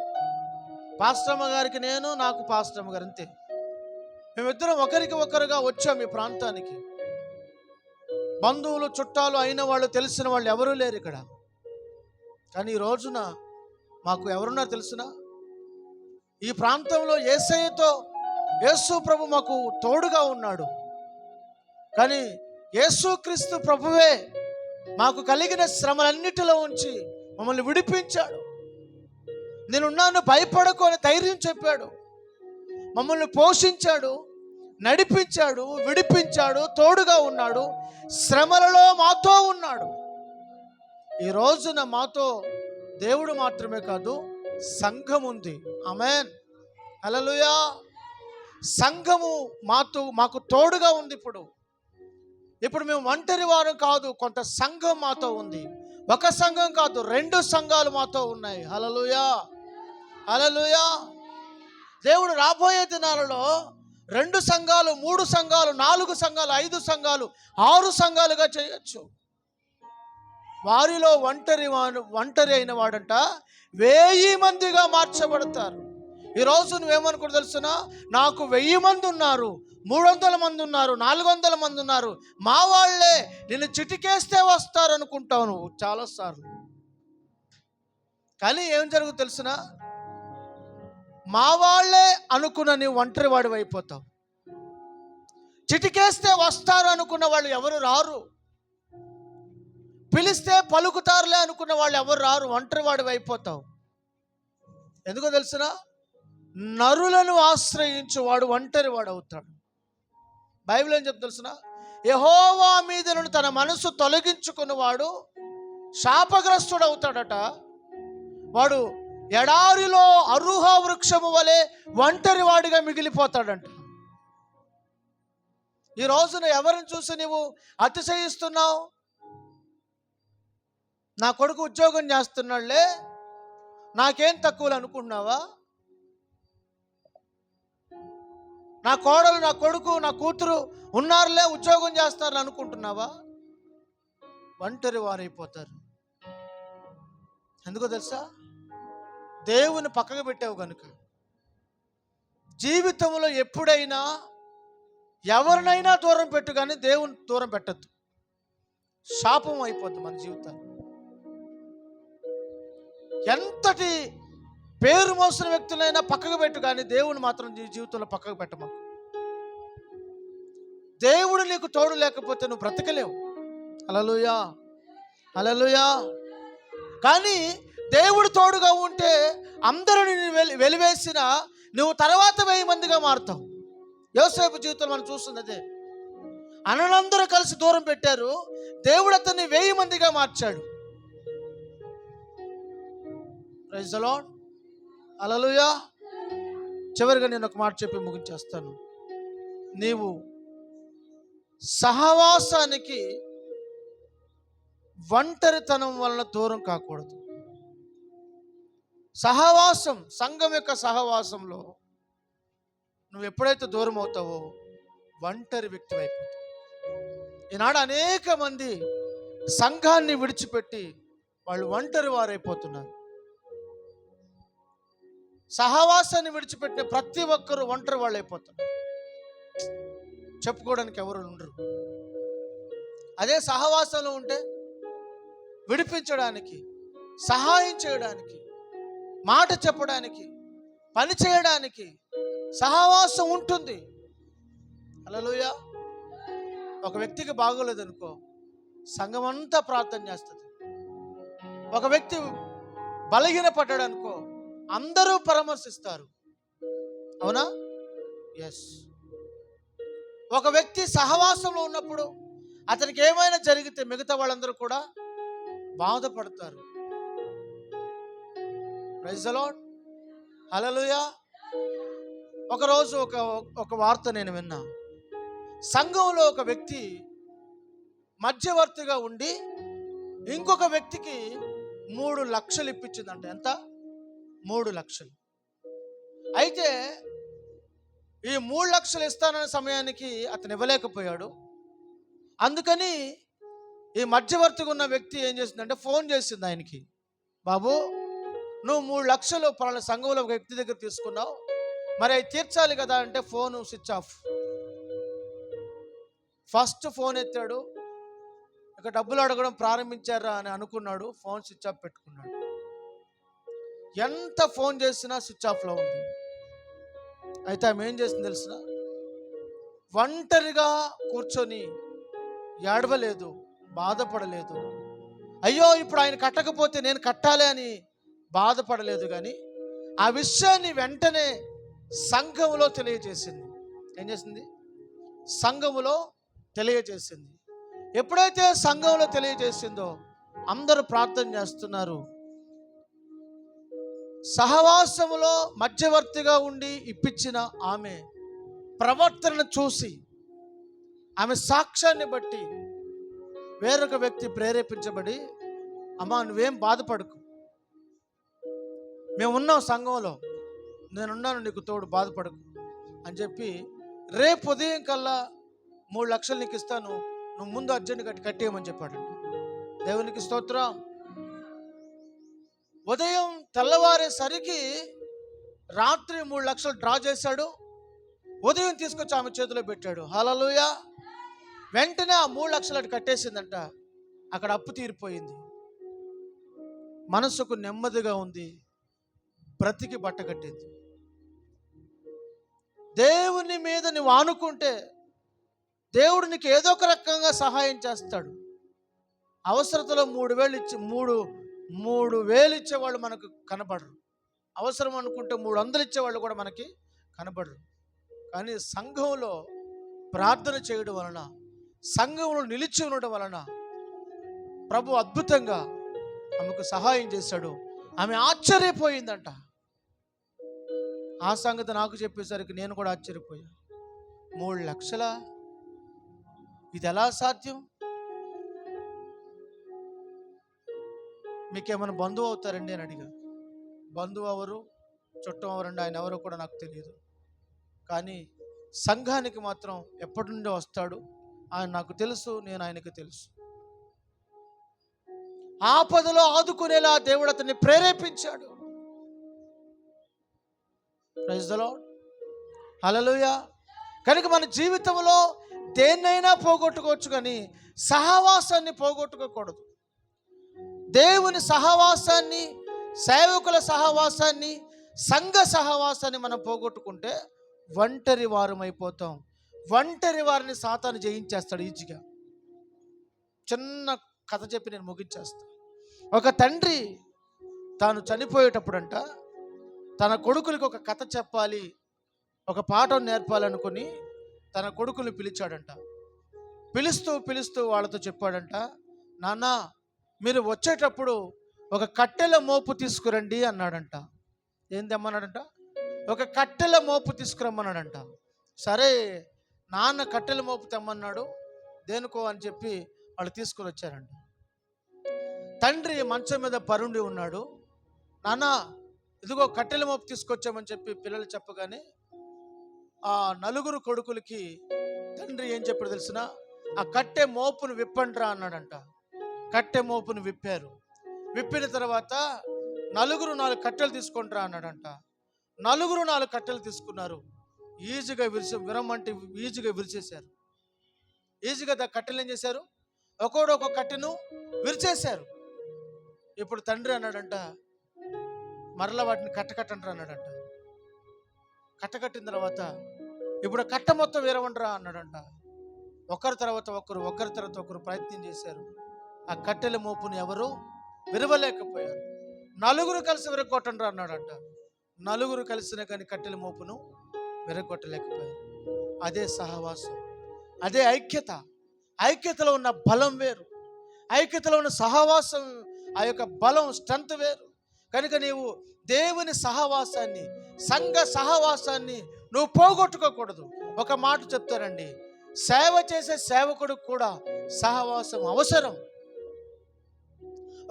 పాస్టమ్మ గారికి నేను, నాకు పాస్టమ్మ గారు, అంతే. మేమిద్దరం ఒకరికి ఒకరుగా వచ్చాం ఈ ప్రాంతానికి. బంధువులు, చుట్టాలు అయిన వాళ్ళు, తెలిసిన వాళ్ళు ఎవరూ లేరు ఇక్కడ. కానీ ఈ రోజున మాకు ఎవరున్నారు తెలిసిన? ఈ ప్రాంతంలో యేసయ్యతో యేసు ప్రభు మాకు తోడుగా ఉన్నాడు. కానీ యేసుక్రీస్తు ప్రభువే మాకు కలిగిన శ్రమలన్నిటిలో ఉంచి మమ్మల్ని విడిపించాడు. నేనున్నాను, భయపడకు అని ధైర్యం చెప్పాడు. మమ్మల్ని పోషించాడు, నడిపించాడు, విడిపించాడు, తోడుగా ఉన్నాడు. శ్రమలలో మాతో ఉన్నాడు. ఈ రోజున మాతో దేవుడు మాత్రమే కాదు, సంఘం ఉంది. ఆమేన్, హల్లెలూయా. సంఘము మాకు తోడుగా ఉంది. ఇప్పుడు మేము ఒంటరి వారు కాదు, కొంత సంఘం మాతో ఉంది. ఒక సంఘం కాదు, 2 సంఘాలు మాతో ఉన్నాయి. హల్లెలూయా, హల్లెలూయా. దేవుడు రాబోయే దినాలలో 2 సంఘాలు, 3 సంఘాలు, 4 సంఘాలు, 5 సంఘాలు, 6 సంఘాలుగా చేయొచ్చు. వారిలో ఒంటరి అయిన వాడంట 1000 మందిగా మార్చబడతారు. ఈరోజు నువ్వేమనుకో తెలుసునా? నాకు 1000 మంది ఉన్నారు, 300 మంది ఉన్నారు, 400 మంది ఉన్నారు, మా వాళ్ళే, నిన్ను చిటికేస్తే వస్తారు అనుకుంటావు నువ్వు చాలాసార్లు. కానీ ఏం జరుగుతుంది తెలుసునా? మా వాళ్ళే అనుకున్న నీవు ఒంటరి వాడివి అయిపోతావు. చిటికేస్తే వస్తారు అనుకున్న వాళ్ళు ఎవరు రారు. పిలిస్తే పలుకుతారులే అనుకున్న వాళ్ళు ఎవరు రారు. ఒంటరి వాడివి అయిపోతావు. ఎందుకో తెలుసునా? నరులను ఆశ్రయించు వాడు ఒంటరి వాడు అవుతాడు. బైబిల్ ఏం చెప్తా తెలుసునా? యెహోవా మీద నుండి తన మనసు తొలగించుకున్నవాడు శాపగ్రస్తుడు అవుతాడట. వాడు ఎడారిలో అరుహ వృక్షము వలె ఒంటరి వాడిగా మిగిలిపోతాడంట. ఈ రోజున ఎవరిని చూసి నీవు అతిశయిస్తున్నావు? నా కొడుకు ఉద్యోగం చేస్తున్నాడులే, నాకేం తక్కువలు అనుకుంటున్నావా? నా కోడలు, నా కొడుకు, నా కూతురు ఉన్నారులే, ఉద్యోగం చేస్తారని అనుకుంటున్నావా? ఒంటరి వారైపోతారు. ఎందుకో తెలుసా? దేవుని పక్కకు పెట్టావు కనుక. జీవితంలో ఎప్పుడైనా ఎవరినైనా దూరం పెట్టు, కానీ దేవుని దూరం పెట్టద్దు. శాపం అయిపోద్ది మన జీవితాలు. ఎంతటి పేరు మోసిన వ్యక్తులైనా పక్కకు పెట్టు, కానీ దేవుని మాత్రం జీవితంలో పక్కకు పెట్టమా. దేవుడు నీకు తోడు లేకపోతే నువ్వు బ్రతకలేవు. హల్లెలూయా, హల్లెలూయా. కానీ దేవుడు తోడుగా ఉంటే అందరూ నిన్ను వెలివేసిన నువ్వు తర్వాత 1000 మందిగా మారుతావు. యోసేపు జీవితంలో మనం చూస్తుంది అదే. అన్నలందరూ కలిసి దూరం పెట్టారు, దేవుడు అతన్ని 1000 మందిగా మార్చాడు. ప్రైజ్ ది లార్డ్, హల్లెలూయా. చివరిగా నేను ఒక మాట చెప్పి ముగించేస్తాను. నీవు సహవాసానికి ఒంటరితనం వలన దూరం కాకూడదు. సహవాసం, సంఘం యొక్క సహవాసంలో నువ్వు ఎప్పుడైతే దూరం అవుతావో ఒంటరి వ్యక్తి అయిపోతావు. ఈనాడు అనేక మంది సంఘాన్ని విడిచిపెట్టి వాళ్ళు ఒంటరి వారైపోతున్నారు. సహవాసాన్ని విడిచిపెట్టిన ప్రతి ఒక్కరూ ఒంటరి వాళ్ళు అయిపోతున్నారు. చెప్పుకోవడానికి ఎవరు ఉండరు. అదే సహవాసంలో ఉంటే విడిపించడానికి, సహాయం చేయడానికి, మాట చెప్పడానికి, పని చేయడానికి సహవాసం ఉంటుంది. హల్లెలూయా. ఒక వ్యక్తికి బాగోలేదనుకో, సంఘం అంతా ప్రార్థన చేస్తుంది. ఒక వ్యక్తి బలహీన పడ్డాడు అనుకో, అందరూ పరామర్శిస్తారు. అవునా? ఎస్. ఒక వ్యక్తి సహవాసంలో ఉన్నప్పుడు అతనికి ఏమైనా జరిగితే మిగతా వాళ్ళందరూ కూడా బాధపడతారు. ప్రైజ్ ది లార్డ్, హల్లెలూయా. ఒకరోజు ఒక వార్త నేను విన్నా. సంఘంలో ఒక వ్యక్తి మధ్యవర్తిగా ఉండి ఇంకొక వ్యక్తికి 3 లక్షలు ఇప్పించిందంట. ఎంత? 3 లక్షలు. అయితే ఈ 3 లక్షలు ఇస్తానన్న సమయానికి అతను ఇవ్వలేకపోయాడు. అందుకని ఈ మధ్యవర్తిగా ఉన్న వ్యక్తి ఏం చేసిందంటే ఫోన్ చేసింది ఆయనకి, బాబు నువ్వు 3 లక్షలు పలానా సంఘంలో ఒక వ్యక్తి దగ్గర తీసుకున్నావు, మరి అవి తీర్చాలి కదా అంటే phone switch off. First phone ఎత్తాడు, ఇక డబ్బులు అడగడం ప్రారంభించారా అని అనుకున్నాడు, ఫోన్ స్విచ్ ఆఫ్ పెట్టుకున్నాడు. ఎంత ఫోన్ చేసినా స్విచ్ ఆఫ్లో ఉంది. అయితే ఆమె ఏం చేసింది తెలిసిన, ఒంటరిగా కూర్చొని ఏడవలేదు, బాధపడలేదు, అయ్యో ఇప్పుడు ఆయన కట్టకపోతే నేను కట్టాలి అని బాధపడలేదు. కానీ ఆ విషయాన్ని వెంటనే సంఘములో తెలియజేసింది. ఏం చేసింది? సంఘములో తెలియజేసింది. ఎప్పుడైతే సంఘంలో తెలియజేసిందో అందరూ ప్రార్థన చేస్తున్నారు. సహవాసములో మధ్యవర్తిగా ఉండి ఇప్పించిన ఆమె ప్రవర్తనను చూసి, ఆమె సాక్ష్యాన్ని బట్టి వేరొక వ్యక్తి ప్రేరేపించబడి, అమ్మా నువ్వేం బాధపడకు, మేమున్నాం సంఘంలో, నేనున్నాను నీకు తోడు, బాధపడకు అని చెప్పి రేపు ఉదయం కల్లా 3 లక్షలు నీకు ఇస్తాను, నువ్వు ముందు అర్జెంట్ కట్టేయమని చెప్పాడు. దేవునికి స్తోత్రం. ఉదయం తెల్లవారేసరికి రాత్రి 3 లక్షలు డ్రా చేశాడు, ఉదయం తీసుకొచ్చి ఆమె చేతిలో పెట్టాడు. హల్లెలూయా. వెంటనే ఆ 3 లక్షలు అటు కట్టేసిందంట. అక్కడ అప్పు తీరిపోయింది, మనసుకు నెమ్మదిగా ఉంది, బ్రతికి బట్ట కట్టింది. దేవుని మీద నువ్వు ఆనుకుంటే దేవుడు నీకు ఏదో ఒక రకంగా సహాయం చేస్తాడు. అవసరతలో 3,000 ఇచ్చేవాళ్ళు మనకు కనబడరు, అవసరం అనుకుంటే 300 ఇచ్చేవాళ్ళు కూడా మనకి కనబడరు. కానీ సంఘంలో ప్రార్థన చేయడం వలన, సంఘంలో నిలిచి ఉండడం వలన ప్రభు అద్భుతంగా ఆమెకు సహాయం చేశాడు. ఆమె ఆశ్చర్యపోయిందంట. ఆ సంగతి నాకు చెప్పేసరికి నేను కూడా ఆశ్చర్యపోయాను. 3 లక్షలా? ఇది ఎలా సాధ్యం? మీకేమైనా బంధువు అవుతారండి అని అడిగా. బంధువు ఎవరు, చుట్టం ఎవరండి, ఆయన ఎవరో కూడా నాకు తెలియదు. కానీ సంఘానికి మాత్రం ఎప్పటి నుండో వస్తాడు, ఆయన నాకు తెలుసు, నేను ఆయనకు తెలుసు. ఆపదలో ఆదుకునేలా దేవుడు అతన్ని ప్రేరేపించాడు. Praise the lord. హల్లెలూయా. కనుక మన జీవితంలో దేన్నైనా పోగొట్టుకోవచ్చు, కానీ సహవాసాన్ని పోగొట్టుకోకూడదు. దేవుని సహవాసాన్ని, సేవకుల సహవాసాన్ని, సంఘ సహవాసాన్ని మనం పోగొట్టుకుంటే ఒంటరి వారం అయిపోతాం. ఒంటరి వారిని సాతాను జయించేస్తాడు ఈజీగా. చిన్న కథ చెప్పి నేను ముగించేస్తాను. ఒక తండ్రి తాను చనిపోయేటప్పుడంట తన కొడుకులకి ఒక కథ చెప్పాలి, ఒక పాఠం నేర్పాలనుకుని తన కొడుకుని పిలిచాడంట. పిలుస్తూ వాళ్ళతో చెప్పాడంట, నాన్న మీరు వచ్చేటప్పుడు ఒక కట్టెల మోపు తీసుకురండి అన్నాడంట. ఏం తెమ్మన్నాడంట? ఒక కట్టెల మోపు తీసుకురమ్మన్నాడంట. సరే నాన్న కట్టెల మోపు తెమ్మన్నాడు, దేనికో అని చెప్పి వాళ్ళు తీసుకుని వచ్చారంట. తండ్రి మంచం మీద పరుండి ఉన్నాడు. నాన్న ఇదిగో కట్టెల మోపు తీసుకొచ్చామని చెప్పి పిల్లలు చెప్పగానే ఆ 4 కొడుకులకి తండ్రి ఏం చెప్పాడు తెలిసిన, ఆ కట్టె మోపును విప్పండ్రా అన్నాడంట. కట్టె మోపును విప్పారు. విప్పిన తర్వాత 4 కట్టెలు తీసుకుంటారా అన్నాడంట. 4 కట్టెలు తీసుకున్నారు. ఈజీగా విరమంటే ఈజీగా విరిచేశారు. ఈజీగా కట్టెలు ఏం చేశారు? ఒక్కొక్క కట్టెను విరిచేశారు. ఇప్పుడు తండ్రి అన్నాడంట, మరలా వాటిని కట్టంటారా అన్నాడంట. కట్టిన తర్వాత ఇప్పుడు కట్ట మొత్తం విరవండ్రా అన్నాడంట. ఒకరి తర్వాత ఒకరు ప్రయత్నం చేశారు. ఆ కట్టెల మోపుని ఎవరు విరవలేకపోయారు. 4 కలిసి విరగొట్టండ్రా అన్నాడంట. 4 కలిసిన కానీ కట్టెల మోపును విరగొట్టలేకపోయారు. అదే సహవాసం, అదే ఐక్యత. ఐక్యతలో ఉన్న బలం వేరు, ఐక్యతలో ఉన్న సహవాసం, ఆ యొక్క బలం స్ట్రెంత్ వేరు. కనుక నీవు దేవుని సహవాసాన్ని, సంఘ సహవాసాన్ని నువ్వు పోగొట్టుకోకూడదు. ఒక మాట చెప్తారండి, సేవ చేసే సేవకుడికి కూడా సహవాసం అవసరం.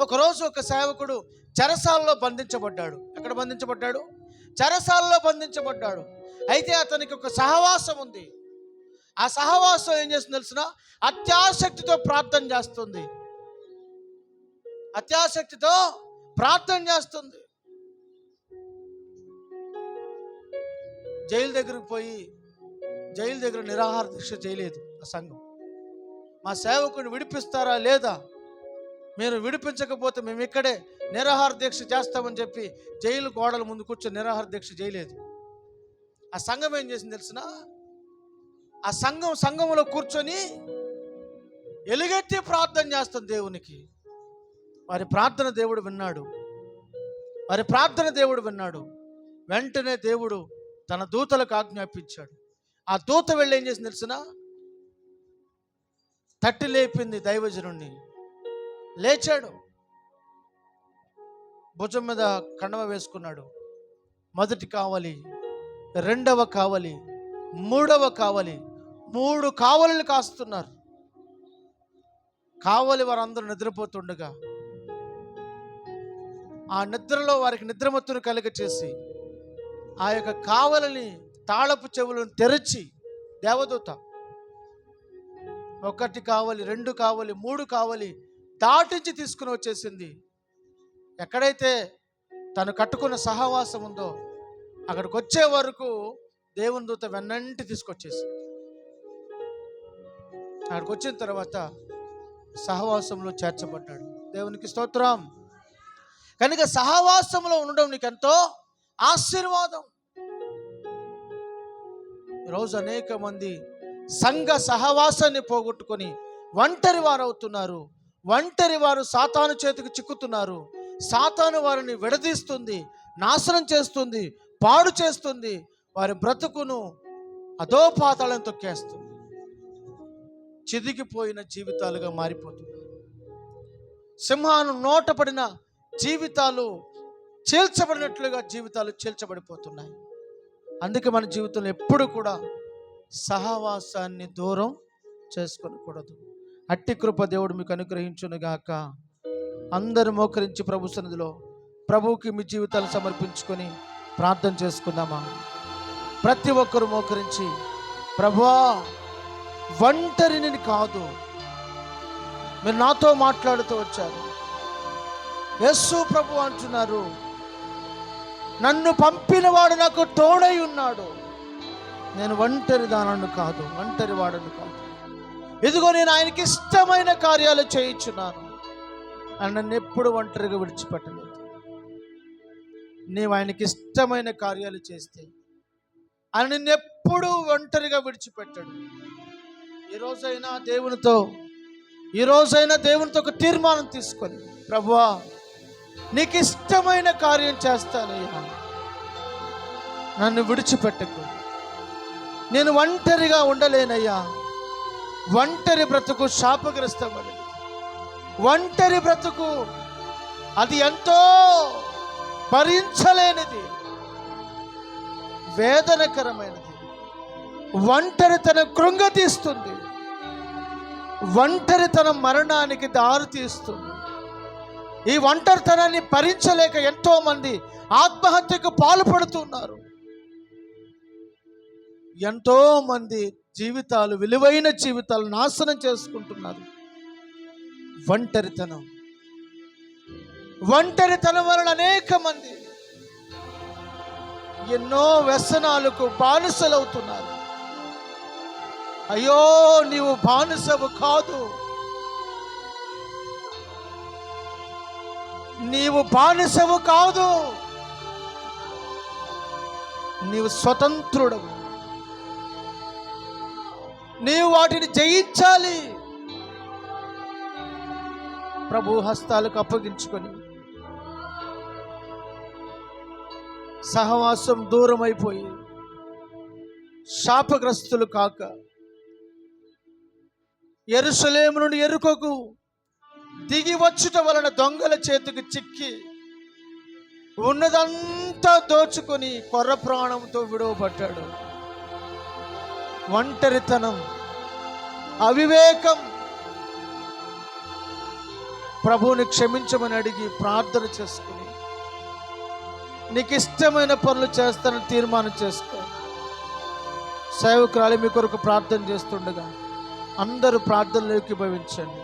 ఒకరోజు ఒక సేవకుడు చెరసాలలో బంధించబడ్డాడు. ఎక్కడ బంధించబడ్డాడు? చెరసాలలో బంధించబడ్డాడు. అయితే అతనికి ఒక సహవాసం ఉంది. ఆ సహవాసం ఏం చేస్తుంది తెలిసిన? అత్యాసక్తితో ప్రార్థన చేస్తుంది. అత్యాసక్తితో ప్రార్థన చేస్తుంది. జైలు దగ్గరకు పోయి జైలు దగ్గర నిరాహార దీక్ష చేయలేదు ఆ సంఘం. మా సేవకుని విడిపిస్తారా లేదా, మీరు విడిపించకపోతే మేము ఇక్కడే నిరాహార దీక్ష చేస్తామని చెప్పి జైలు గోడల ముందు కూర్చొని నిరాహార దీక్ష చేయలేదు. ఆ సంఘం ఏం చేసింది తెలిసిన? ఆ సంఘంలో కూర్చొని ఎలుగెత్తి ప్రార్థన చేస్తుంది దేవునికి. వారి ప్రార్థన దేవుడు విన్నాడు. వెంటనే దేవుడు తన దూతలకు ఆజ్ఞాపించాడు. ఆ దూత వెళ్ళి ఏం చేసింది తెలిసిన? తట్టి లేపింది దైవజనుణ్ణి. లేచాడు, భుజం మీద కండవ వేసుకున్నాడు. మొదటి కావలి, రెండవ కావలి, మూడవ కావలి, 3 కావలిలు కాస్తున్నారు. కావలి వారందరూ నిద్రపోతుండగా ఆ నిద్రలో వారికి నిద్రమత్తును కలుగ చేసి ఆ యొక్క కావలిని తాళపు చెవులను తెరచి దేవదూత 1 కావలి, 2 కావలి, 3 కావలి దాటించి తీసుకుని వచ్చేసింది. ఎక్కడైతే తను కట్టుకున్న సహవాసం ఉందో అక్కడికి వచ్చే వరకు దేవుని దూత వెన్నంటి తీసుకొచ్చేసింది. అక్కడికి వచ్చిన తర్వాత సహవాసంలో చేర్చబడ్డాడు. దేవునికి స్తోత్రం. కనుక సహవాసంలో ఉండడం నీకు ఎంతో ఆశీర్వాదం. ఈరోజు అనేక మంది సంఘ సహవాసాన్ని పోగొట్టుకొని ఒంటరి వారు అవుతున్నారు. ఒంటరి వారు సాతాను చేతికి చిక్కుతున్నారు. సాతాను వారిని విడదీస్తుంది, నాశనం చేస్తుంది, పాడు చేస్తుంది. వారి బ్రతుకును అధోపాతాళం తొక్కేస్తుంది. చిదిగిపోయిన జీవితాలుగా మారిపోతుంది. సింహాను నోట పడిన జీవితాలు చీల్చబడినట్లుగా జీవితాలు చీల్చబడిపోతున్నాయి. అందుకే మన జీవితంలో ఎప్పుడు కూడా సహవాసాన్ని దూరం చేసుకోకూడదు. అట్టి కృప దేవుడు మీకు అనుగ్రహించునుగాక. అందరూ మోకరించి ప్రభు సన్నిధిలో ప్రభువుకి మీ జీవితాలు సమర్పించుకొని ప్రార్థన చేసుకుందామా? ప్రతి ఒక్కరు మోకరించి, ప్రభువా ఒంటరిని కాదు, మీరు నాతో మాట్లాడుతూ వచ్చారు. యేసు ప్రభు అంటున్నారు, నన్ను పంపినవాడు నాకు తోడై ఉన్నాడు. నేను ఒంటరి దానను కాదు, ఒంటరి వాడను కాదు. ఇదిగో నేను ఆయనకి ఇష్టమైన కార్యాలు చేయించున్నాను. ఆయన నన్ను ఎప్పుడు ఒంటరిగా విడిచిపెట్టలేదు. నీవు ఆయనకి ఇష్టమైన కార్యాలు చేస్తే ఆయన నిన్ను ఎప్పుడు ఒంటరిగా విడిచిపెట్టాడు. ఈరోజైనా దేవునితో ఒక తీర్మానం తీసుకొని, ప్రభువా నీకు ఇష్టమైన కార్యం చేస్తానయ్యా, నన్ను విడిచిపెట్టకు. నేను ఒంటరిగా ఉండలేనయ్యా. ఒంటరి బ్రతుకు శాపగ్రస్తమైనది. ఒంటరి బ్రతుకు అది ఎంతో భరించలేనిది, వేదనకరమైనది. ఒంటరితనం కృంగతీస్తుంది. ఒంటరితనం మరణానికి దారి తీస్తుంది. ఈ ఒంటరితనాన్ని భరించలేక ఎంతో మంది ఆత్మహత్యకు పాల్పడుతున్నారు. ఎంతో మంది జీవితాలు, విలువైన జీవితాలు నాశనం చేసుకుంటున్నారు. ఒంటరితనం వలన అనేక మంది ఎన్నో వ్యసనాలకు బానిసలవుతున్నారు. అయ్యో, నీవు బానిసవు కాదు, నీవు బానిసవు కాదు, నీవు స్వతంత్రుడవు. నీవు వాటిని జయించాలి. ప్రభు హస్తాలకు అప్పగించుకొని సహవాసం దూరం అయిపోయి శాపగ్రస్తులు కాక, యెరూషలేము నుండి యెరికోకు దిగి వచ్చుట వలన దొంగల చేతికి చిక్కి ఉన్నదంతా దోచుకొని కొర్ర ప్రాణంతో విడువబడ్డాడు. ఒంటరితనం, అవివేకం. ప్రభువుని క్షమించమని అడిగి ప్రార్థన చేసుకుని నీకు ఇష్టమైన పనులు చేస్తానని తీర్మానం చేసుకో. సేవకురాలి మీ కొరకు ప్రార్థన చేస్తుండగా అందరూ ప్రార్థనలోకి భవించండి.